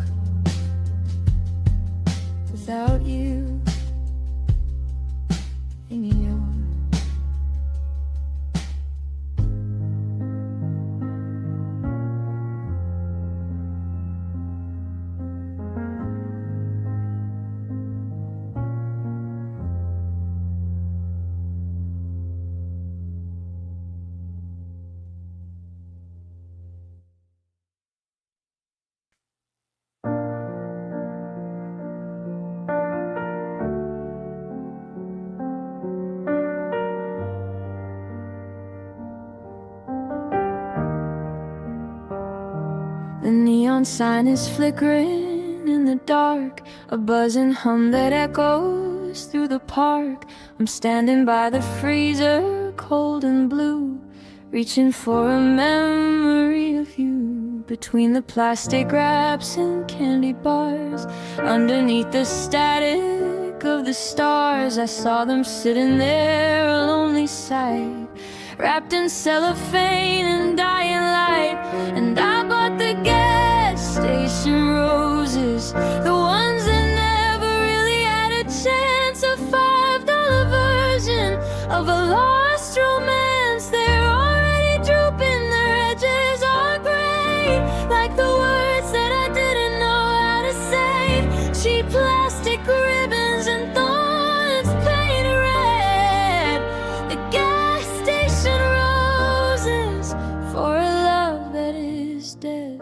without you in your neon sign is flickering in the dark, a buzzing hum that echoes through the park. I'm standing by the freezer, cold and blue, reaching for a memory of you. Between the plastic wraps and candy bars, underneath the static of the stars, I saw them sitting there, a lonely sight, wrapped in cellophane and dying light. And I bought the gas station roses, the ones that never really had a chance. A $5 version of a lost romance. They're already drooping, their edges are gray, like the words that I didn't know how to say. Cheap plastic ribbons and thorns painted red. The gas station roses for a love that is dead.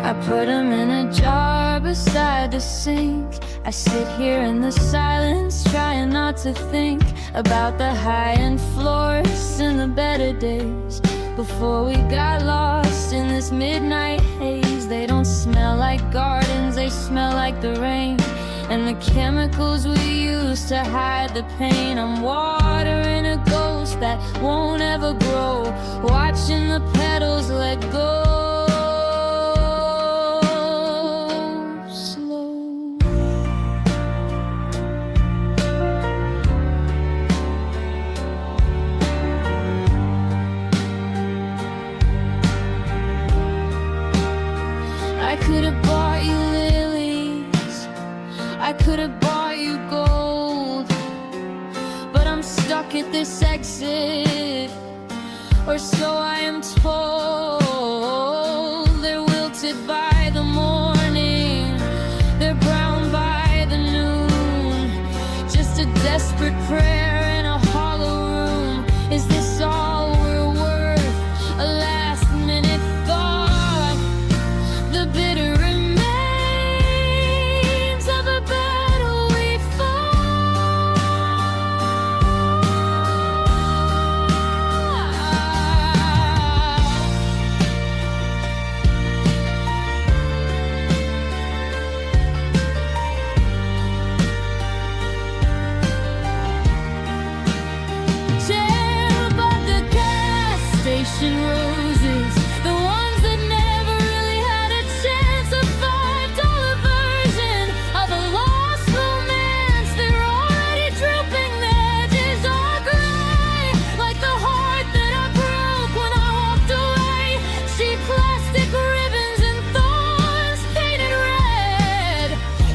I put them in a jar beside the sink. I sit here in the silence, trying not to think about the high-end florists and the better days before we got lost in this midnight haze. They don't smell like gardens, they smell like the rain and the chemicals we use to hide the pain. I'm watering a ghost that won't ever grow, watching the petals let go. I could have bought you lilies, I could have bought you gold, but I'm stuck at this exit, or so I am told. They're wilted by the morning, they're brown by the noon, just a desperate prayer in a hollow room. Is this all we're worth? A last minute thought, the bitter remains of a battle we fought. Tell about the gas station roses, the ones that never really had a chance. A $5 version of a lost romance. They're already drooping, their edges are gray, like the heart that I broke when I walked away. Cheap plastic ribbons and thorns painted red.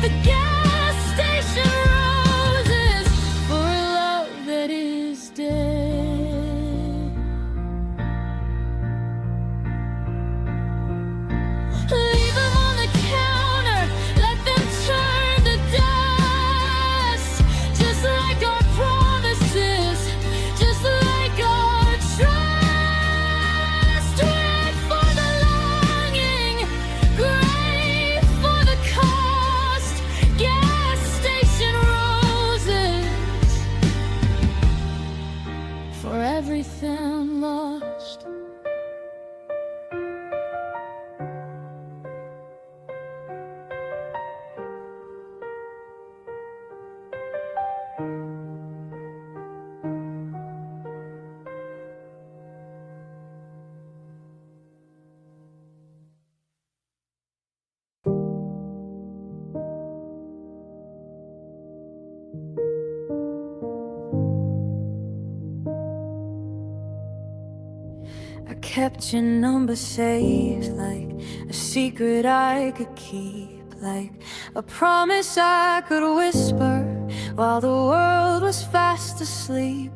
The gas station roses for a love that is dead. Leave them on the counter, let them turn to dust, just like our promises, just like our trust. Red for the longing, gray for the cost. Gas station roses for everything lost. I kept your number safe, like a secret I could keep, like a promise I could whisper while the world was fast asleep.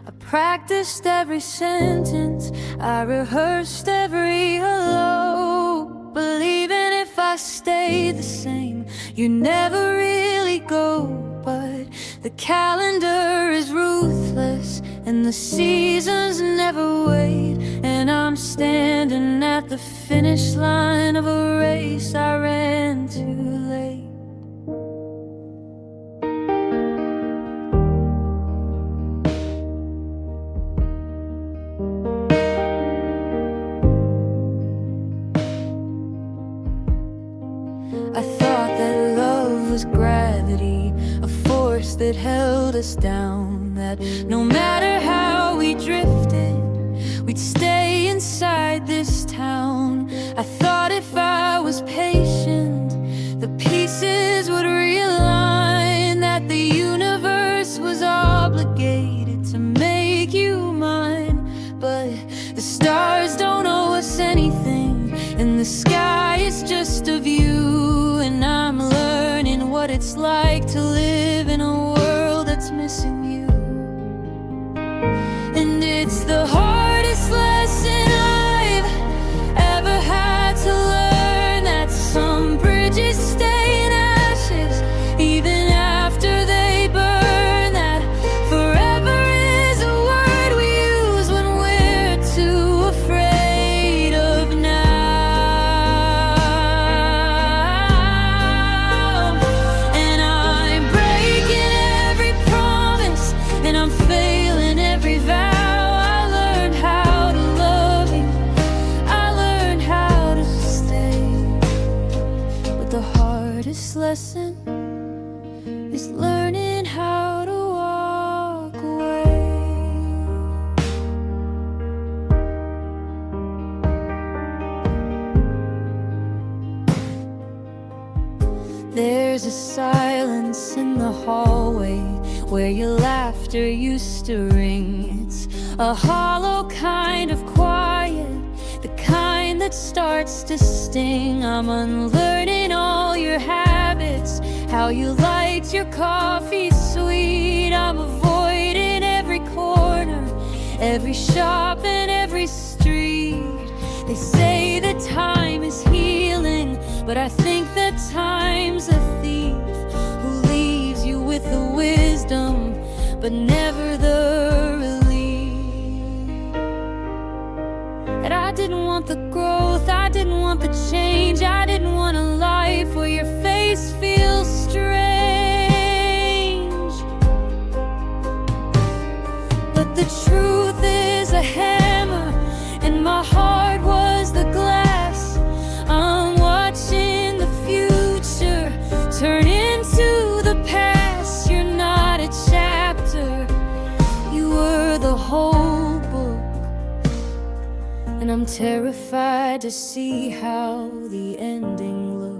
I practiced every sentence, I rehearsed every hello, believing if I stayed the same, you never really go. But the calendar is ruthless and the seasons never wait, and I'm standing at the finish line of a race I ran too late. that held us down, that no matter how we drifted, we'd stay inside this town. I thought if I was patient, the pieces would realign, that the universe was obligated to make you mine. But the stars don't owe us anything, and the sky is just a view. And I'm learning what it's like to live in a world that's missing you. And it's the hardest lesson I've ever had to learn, that some bridges stay in ashes even after they burn, that forever is a word we use when we're too afraid of now. And I'm breaking every promise, and I'm failing every vow. I learned how to love you, I learned how to stay, but the hardest lesson is learning how to walk away. There's a silence in the hallway where your laughter used to ring. It's a hollow kind of quiet, the kind that starts to sting. I'm unlearning all your habits, how you liked your coffee sweet. I'm avoiding every corner, every shop and every street. They say that time is healing, but I think that time's a thief who leaves you with the wisdom but never the relief. And I didn't want the growth, I didn't want the change, I didn't want a life where your face feels strange. But the truth is a hammer, and my heart was the glass. I'm watching the future turn into the past. You're not a chapter, you were the whole book. And I'm terrified to see how the ending looks.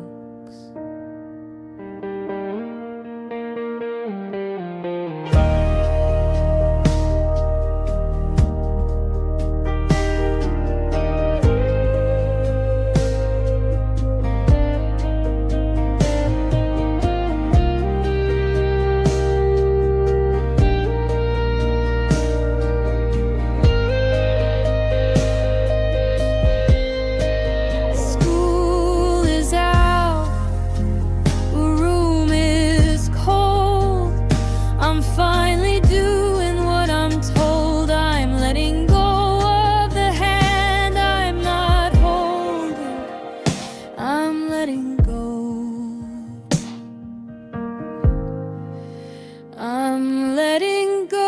I'm letting go.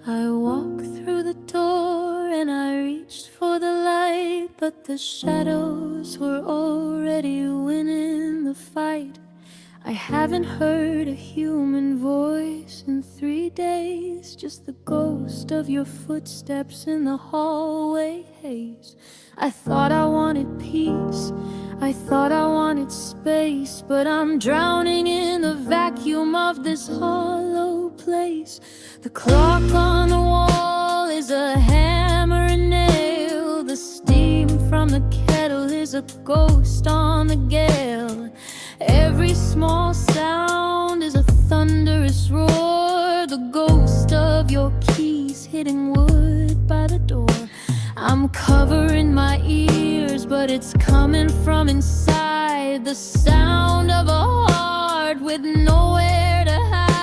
I walked through the door and I reached for the light, but the shadows were already winning the fight. I haven't heard a human voice in 3 days, just the ghost of your footsteps in the hallway haze. I thought I wanted peace, I thought I wanted space, but I'm drowning in the vacuum of this hollow place. The clock on the wall is a hammer and nail, the kettle is a ghost on the gale. Every small sound is a thunderous roar, the ghost of your keys hitting wood by the door. I'm covering my ears, but it's coming from inside, the sound of a heart with nowhere to hide.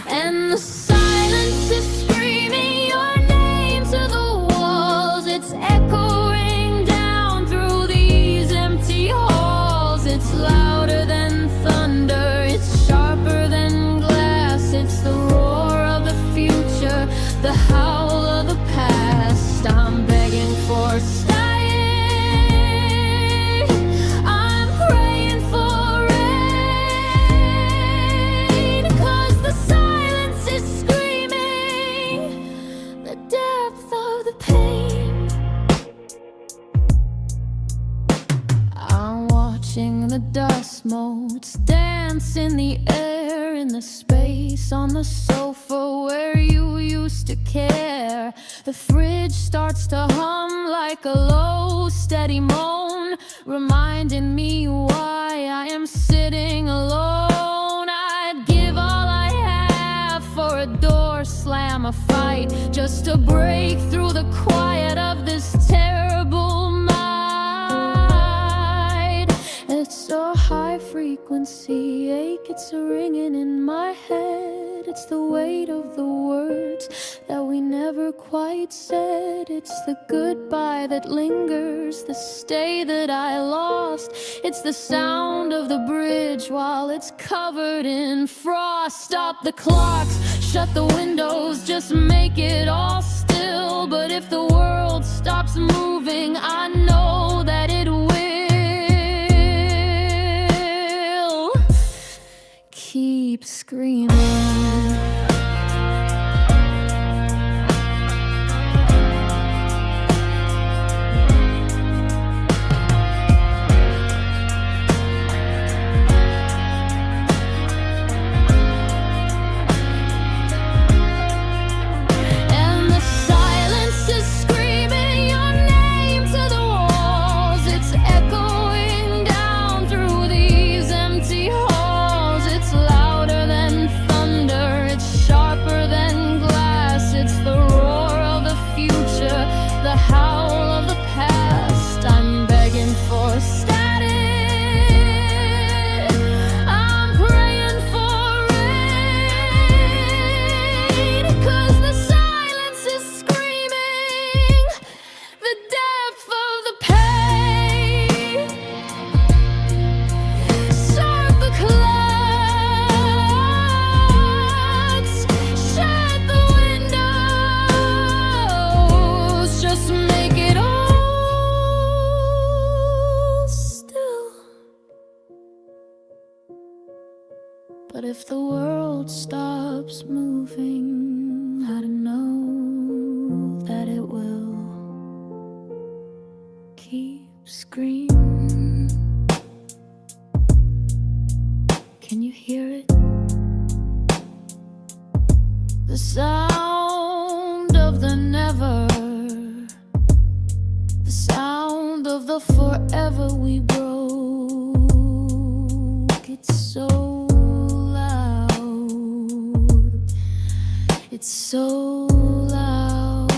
And the silence is screaming your name to the walls. It's echoing down through these empty halls. It's louder than thunder, it's sharper than glass. It's the roar of the future, the howl of the past. I'm begging for staying, I'm praying for rain, 'cause the silence is screaming the depth of the pain. I'm watching the dust motes dance in the air, in the space on the sofa where you used to care. The fridge starts to hum like a low, steady moan, reminding me why I am sitting alone. I'd give all I have for a door slam, a fight, just to break through the quiet of this terrible night. It's a high frequency ache, it's ringing in my head. It's the weight of the words that we never quite said. It's the goodbye that lingers, the stay that I lost. It's the sound of the bridge while it's covered in frost. Stop the clocks, shut the windows, just make it all still. But if the world stops moving, I know that it will keep screaming. But if the world stops moving, I don't know that it will keep screaming. Can you hear it? The sound of the never, the sound of the forever we broke. It's so loud, it's so loud.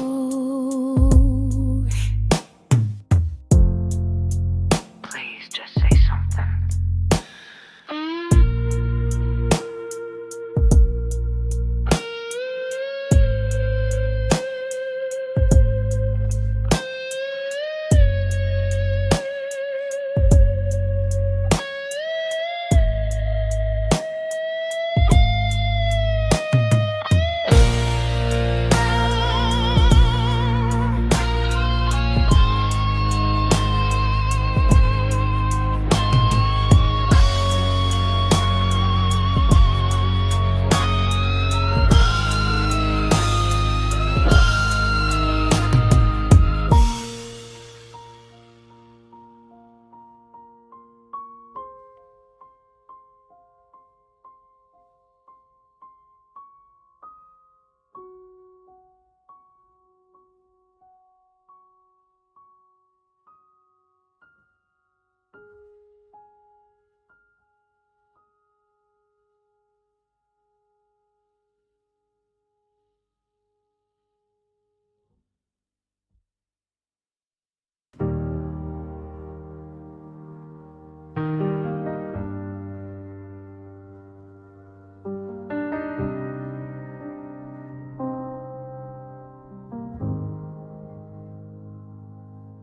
Please just say something.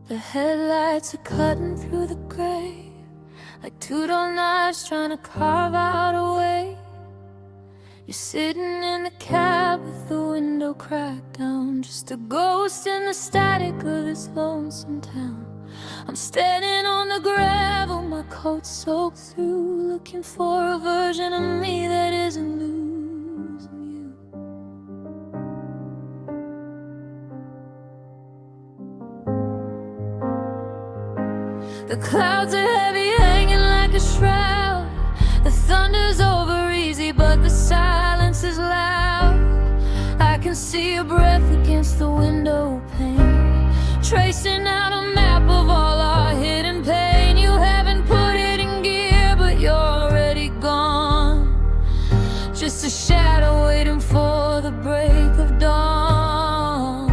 The headlights are cutting through the gray, like two dull knives trying to carve out a way. You're sitting in the cab with the window cracked down, just a ghost in the static of this lonesome town. I'm standing on the gravel, my coat soaked through, looking for a version of me that isn't losing you. The clouds are heavy, hanging like a shroud. The thunder's over easy, but the silence is loud. I can see your breath against the window pane, tracing out a map of all our hidden pain. You haven't put it in gear, but you're already gone. Just a shadow waiting for the break of dawn.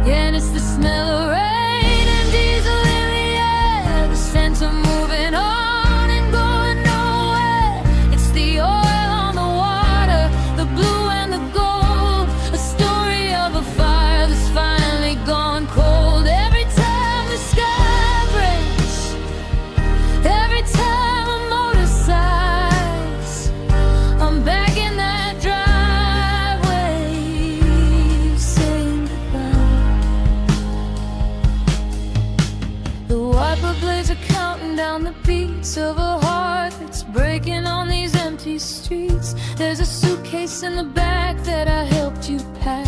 Yeah, and it's the smell of rain and diesel in the air, the sense of moving on and going nowhere. It's the oil on the water, the blue and the gold, a story of a fire that's finally gone cold. Every time the sky breaks, every time a motor sighs, I'm back in that driveway saying goodbye. The wiper blades are counting down the beats of a heart that's breaking on these empty streets. There's a suitcase in the back that I helped you pack,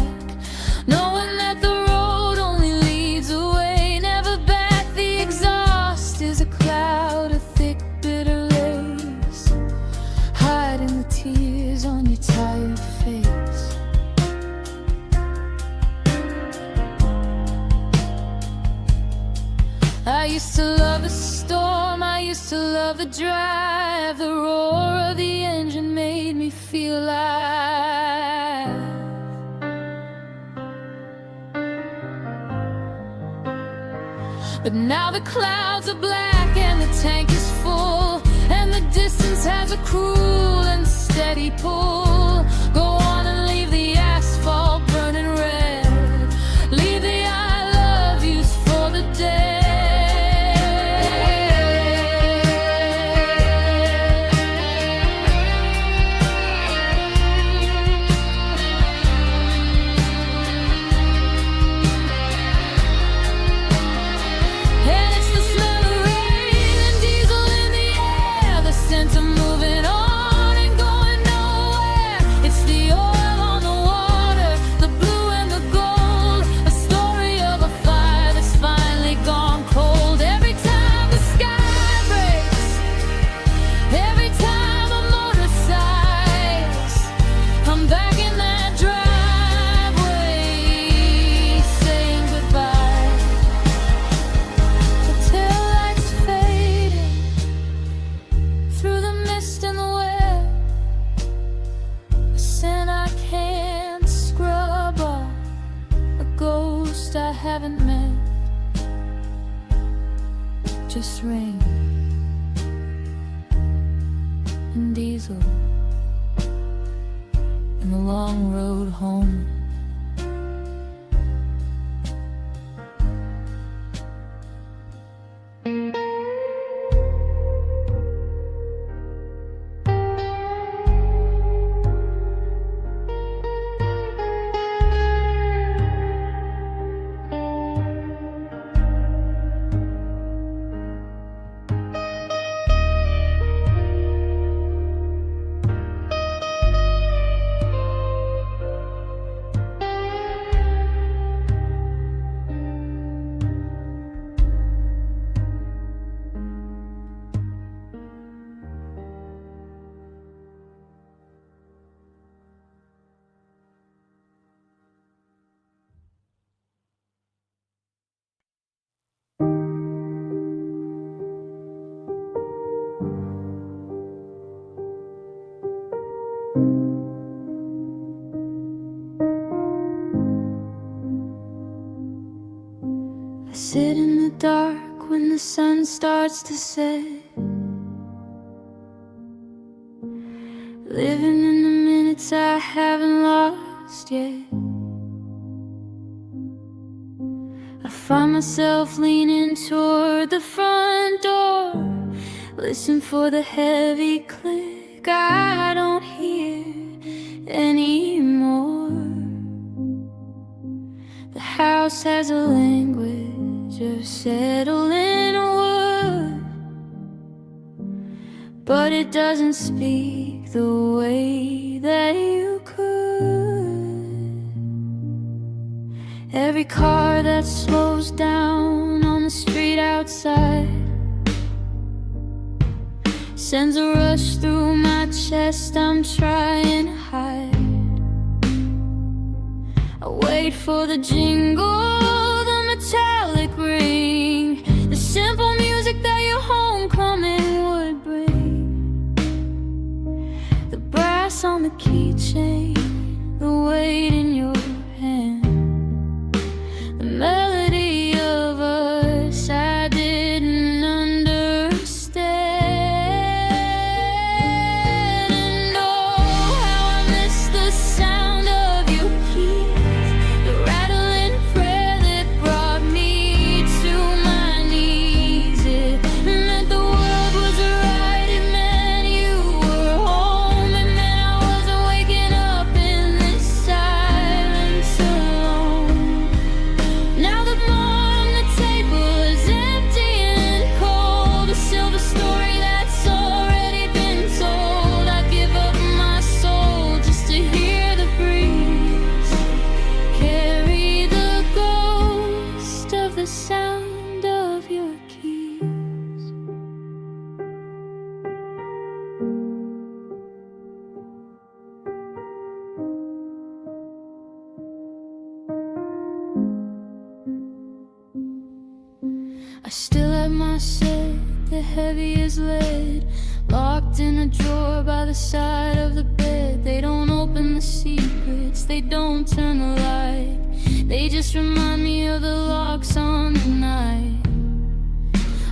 knowing that the road only leads away, never back. The exhaust is a cloud of thick, bitter lace, hiding the tears on your tired face. I used to love the storm, I used to love the drive. The roar of the engine made me feel alive. But now the clouds are black and the tank is full, and the distance has a cruel and steady pull. Go on and leave the asphalt burning red, leave the I love yous for the dead. And it's the smell of rain and diesel in the air, the sense of moving on and going nowhere. It's the oil on the water, the blue and the gold, a story of a fire that's finally gone cold. Every time the sky breaks, every time a motor sighs, I'm back in that driveway saying goodbye. The taillights fading through the mist and the wet, a scent I can't scrub off, a ghost I haven't met. Just rain and diesel and the long road home. I sit in the dark when the sun starts to set, living in the minutes I haven't lost. lost yet. I find myself leaning toward the front door, listen for the heavy click I don't hear anymore. The house has a language of settling wood, but it doesn't speak the way that you could. Every car that slows down on the street outside sends a rush through my chest. I'm trying to hide. I wait for the jingle, the metallic ring, the simple music that your homecoming would bring. The brass on the keychain, the weight in your hand, the melody of us I didn't understand. And oh, how I miss the sound of your keys, the rattling prayer that brought me to my knees. It meant the world was right, it meant you were home, it meant I wasn't waking up in this silence alone. Now the bar on the table is empty and cold, a silver story that's already been told. I give up my soul just to hear the breeze carry the ghost of the sound of your keys. I still have my set, the heavy as lead, locked in a drawer by the side of the bed. They don't open the secrets, they don't turn the light, they just remind me of the locks on the night.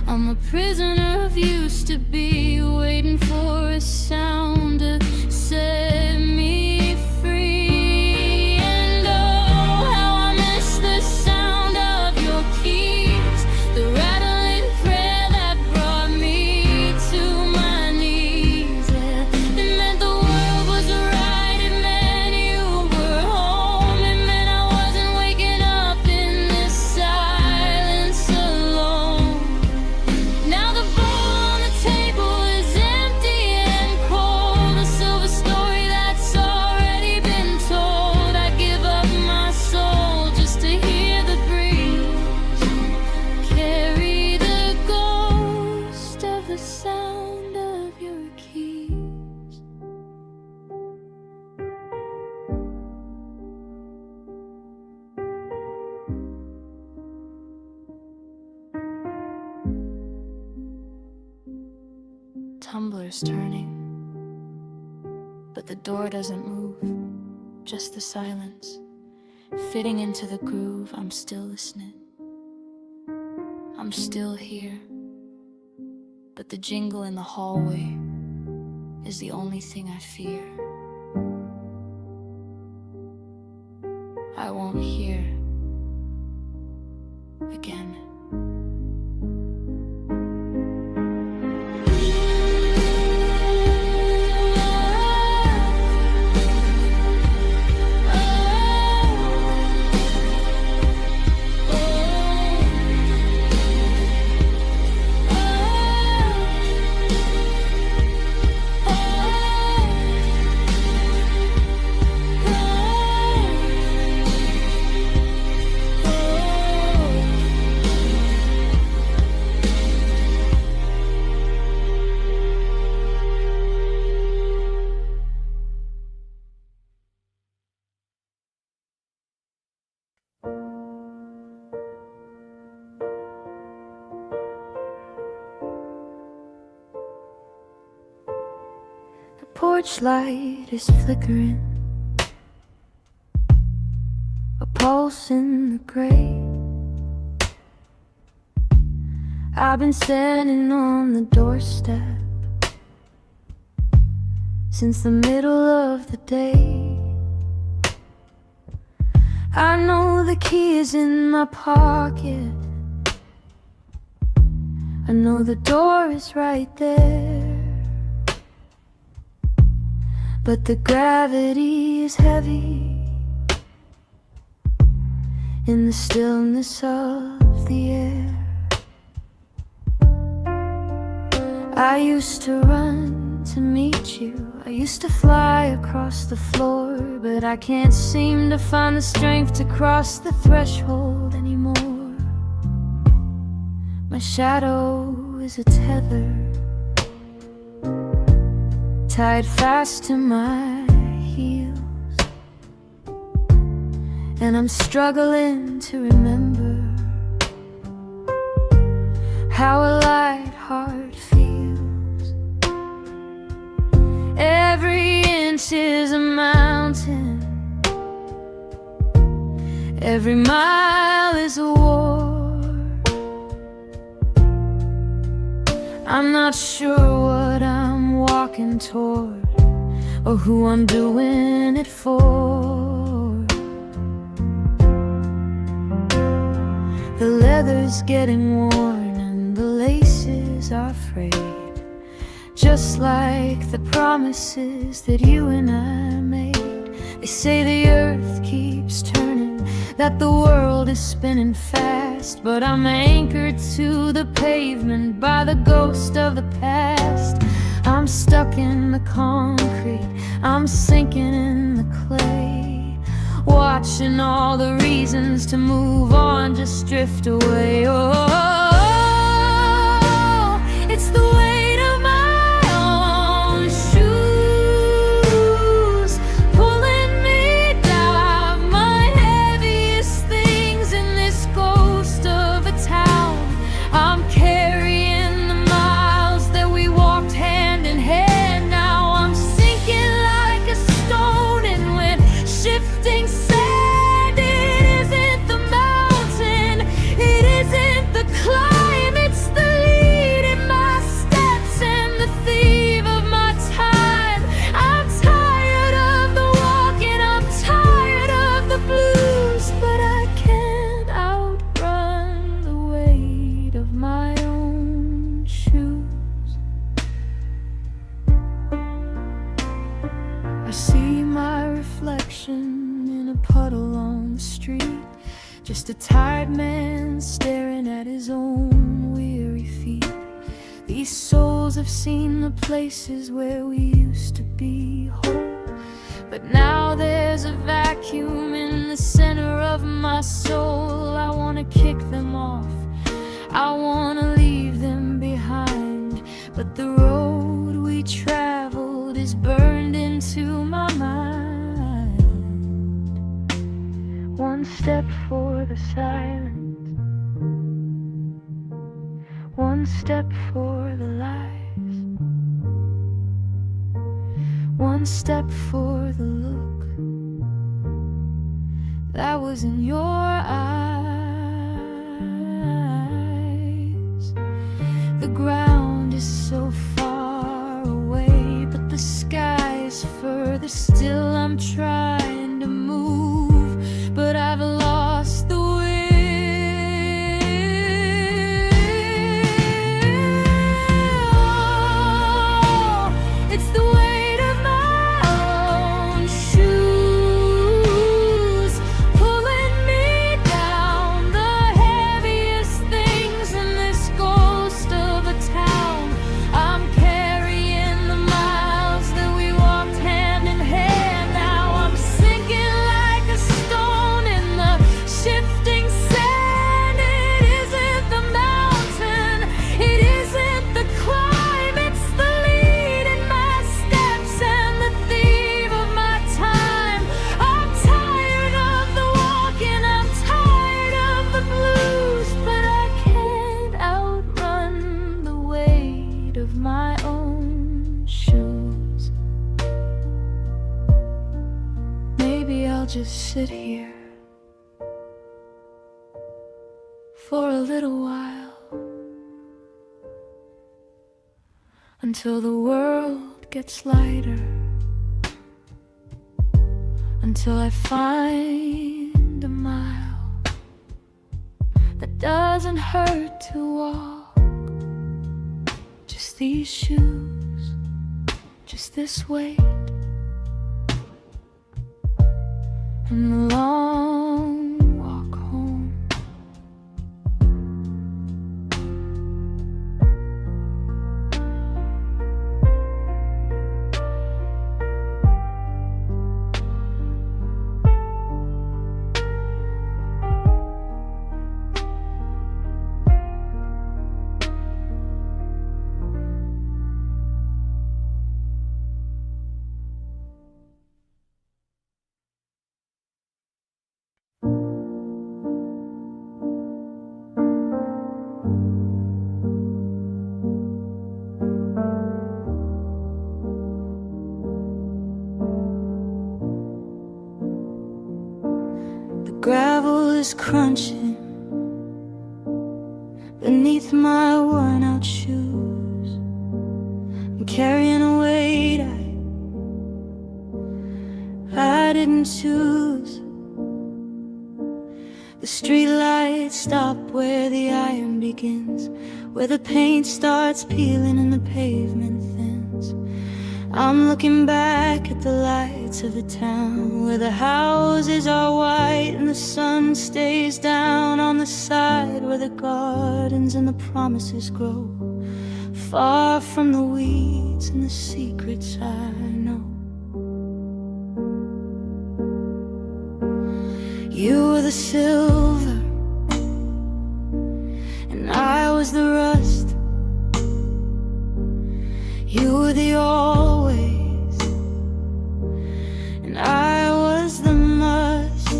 I'm a prisoner of used to be, waiting for a sound to set me free. And oh, how I miss the sound of your keys, the rattling prayer that brought me to my knees. Yeah, it meant the world was right, it meant you were home, it meant I wasn't waking up in this silence alone. Now the bowl on the table is empty and cold, a silver story that's already been told. I give up my soul just to hear the breeze carry the ghost of the sound of your keys. Tumbler's turning, but the door doesn't move, just the silence. Fitting into the groove, I'm still listening. I'm still here, but the jingle in the hallway is the only thing I fear. I won't hear again. The porch light is flickering, a pulse in the gray. I've been standing on the doorstep since the middle of the day. I know the key is in my pocket. I know the door is right there, but the gravity is heavy in the stillness of the air. I used to run to meet you, I used to fly across the floor, but I can't seem to find the strength to cross the threshold anymore. My shadow is a tether, tied fast to my heels, and I'm struggling to remember how a light heart feels. Every inch is a mountain, every mile is a war. I'm not sure what I'm walking toward, or who I'm doing it for. The leather's getting worn and the laces are frayed, just like the promises that you and I made. They say the earth keeps turning, that the world is spinning fast, but I'm anchored to the pavement by the ghost of the past. I'm stuck in the concrete, I'm sinking in the clay, watching all the reasons to move on just drift away. Oh, it's the weight of my own shoes pulling me down, my heaviest things in this ghost of a town. I'm carrying the miles that we walked hand in hand. Now I'm sinking like a stone, and when shifting sand, it isn't the mountain, it isn't the climb, it's the lead in my steps and the thief of my time. I'm tired of the walking, I'm tired of the blues, but I can't outrun the weight of my own shoes. I see my reflection in a puddle on the street, just a tired man staring at his own weary feet. These souls have seen the places where we used to be whole, but now there's a vacuum in the center of my soul. I wanna kick them off, I wanna leave them behind, but the road we traveled is burned into my mind. One step for the silence, one step for the lies, one step for the look that was in your eyes. The ground is so far away, but the sky is further still. I'm trying to move, but I've lost the will. It's the weight of my own shoes pulling me down, the heaviest things in this ghost of a town. I'm carrying the miles that we walked hand in hand. Now I'm sinking like a stone in the shifting sand. It isn't the mountain, it isn't the climb, it's the lead in my steps and the thief of my time. I'm tired of the walking, I'm tired of the blues, but I can't outrun the weight of my own shoes. Maybe I'll just sit here for a little while, until the world gets lighter, until I find a smile that doesn't hurt to walk. Just these shoes, just this weight, and the long walk home. Gravel is crunching beneath my worn-out shoes. I'm carrying a weight I didn't choose. The streetlights stop where the iron begins, where the paint starts peeling and the pavement thins. I'm looking back at the lights of the town, where the houses are white and the sun stays down on the side where the gardens and the promises grow, far from the weeds and the secrets I know. You were the silver and I was the rust. You were the always and I was the must.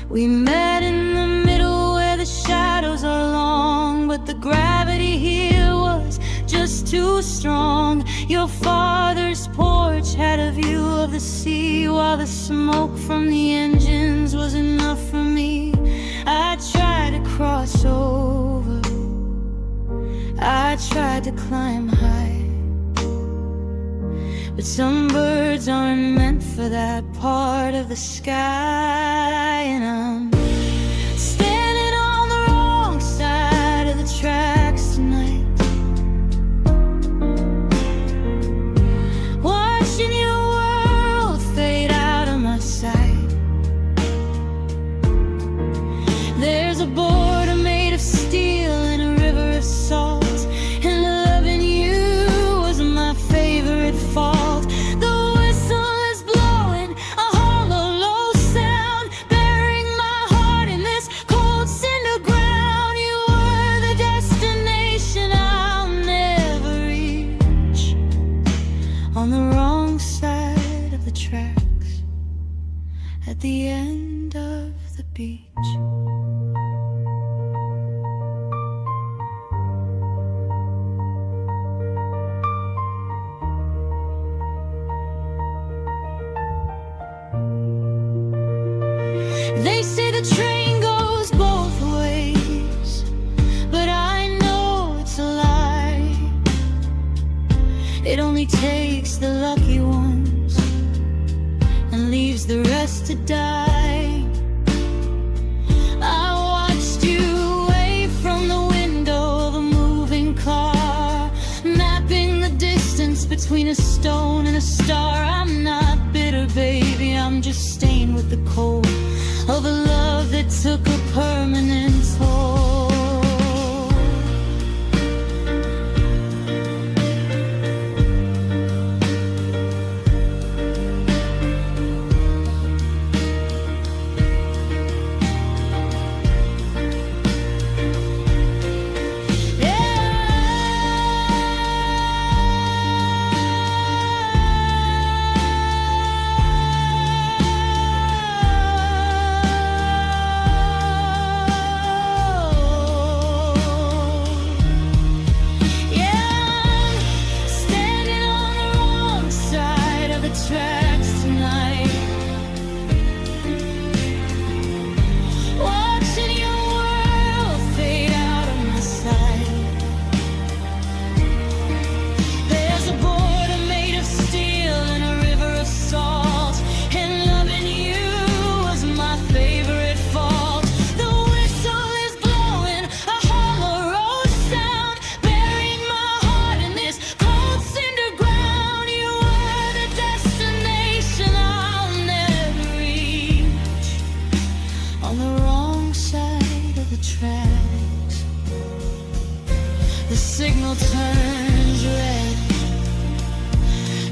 We met in the middle where the shadows are long, but the gravity here was just too strong. Your father's porch had a view of the sea, while the smoke from the engines was enough for me. I tried to cross over, I tried to climb high, but some birds aren't meant for that part of the sky. And I'm standing on the wrong side of the tracks tonight, watching your world fade out of my sight. There's a border made of steel and a river of salt, and loving you was my favorite fault. The whistle is blowing a hollow, low sound, burying my heart in this cold cinder ground. You were the destination I'll never reach, on the wrong side of the tracks, at the end of the beach. They say the train goes both ways, but I know it's a lie. It only takes the lucky ones and leaves the rest to die. I watched you wave from the window of a moving car, mapping the distance between a stone and a star. I'm not bitter, baby, I'm just stained with the cold of a love that took a permanent toll.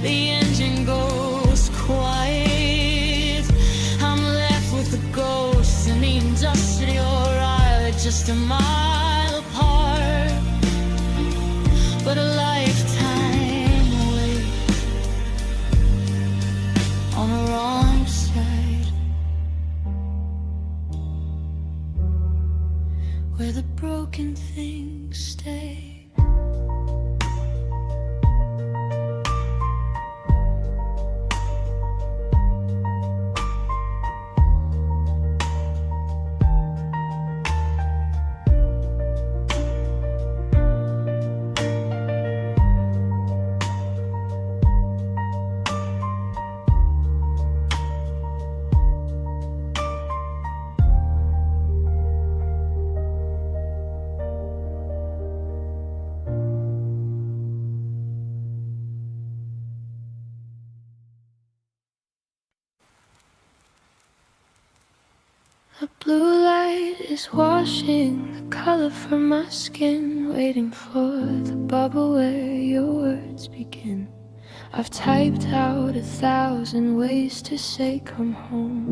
the engine goes quiet. I'm left with the ghosts and the industrial riot, just a mile apart, but a lifetime away on the wrong side, where the broken things stay. The blue light is washing the color from my skin, waiting for the bubble where your words begin. I've typed out 1,000 ways to say come home,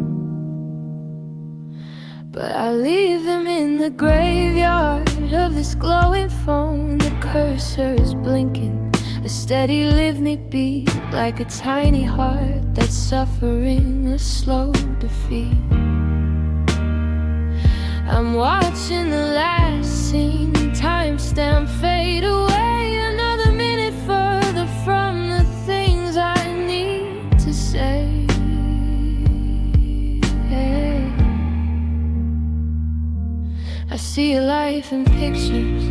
but I leave them in the graveyard of this glowing phone. The cursor is blinking, a steady live me beat, like a tiny heart that's suffering a slow defeat. I'm watching the last scene, timestamp fade away, another minute further from the things I need to say. I see a life in pictures,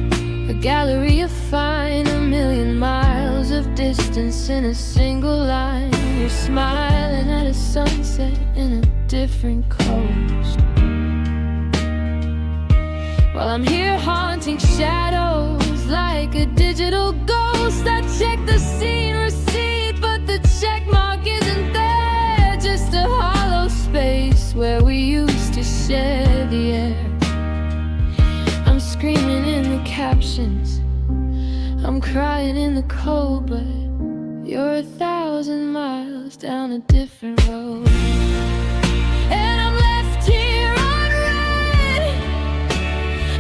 a gallery of fine, 1,000,000 miles of distance in a single line. You're smiling at a sunset in a different coast, while I'm here haunting shadows like a digital ghost. I check the scene receipt, but the check mark isn't there, just a hollow space where we used to share the air. I'm screaming in the captions, I'm crying in the cold, but you're 1,000 miles down a different road. And I'm left here unread,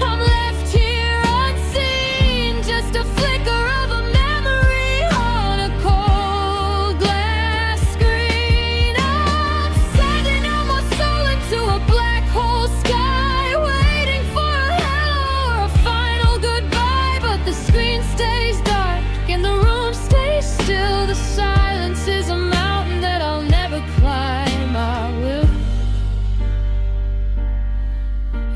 I'm left here unseen, just a flicker of a memory on a cold glass screen. I'm sending out my soul into a black hole sky, waiting for a hello or a final goodbye, but the screen stays dark and the room stays still. The silence is a mountain that I'll never climb. I will.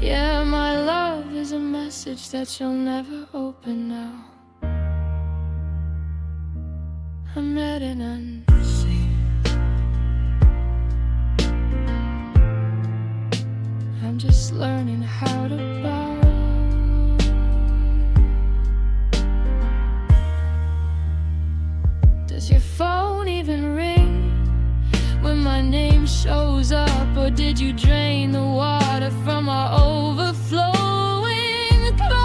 Yeah, my love is a message that you'll never open now. I'm read and unseen. I'm just learning how to bow. Does your phone even ring when my name shows up, or did you drain the water from our overflowing bike?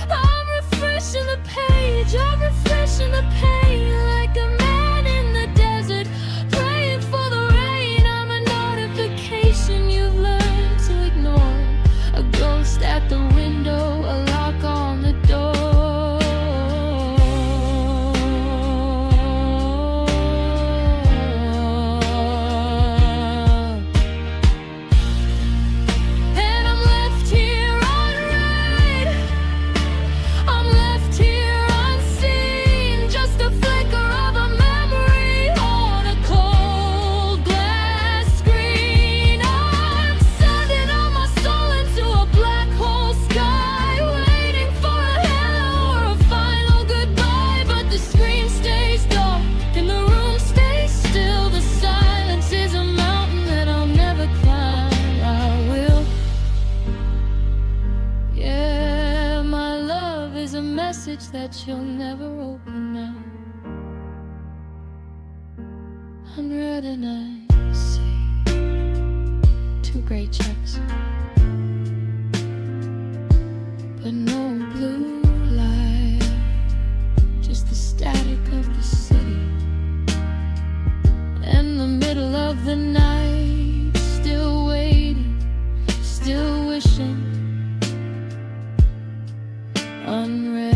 I'm refreshing the page, I'm refreshing the pain, like a man in the desert praying for the rain. I'm a notification you've learned to ignore, a ghost at the window, a lock on the door. And I'm left here unread, I'm left here unseen, just a flicker of a memory on a cold glass screen. I'm sending all my soul into a black hole sky, waiting for a hello or a final goodbye, but the screen stays dark and the room stays still. The silence is a mountain that I'll never climb. I will. Yeah, my love is a message that you'll never open now. Unread and unseen. 2 great checks, but no blue unread.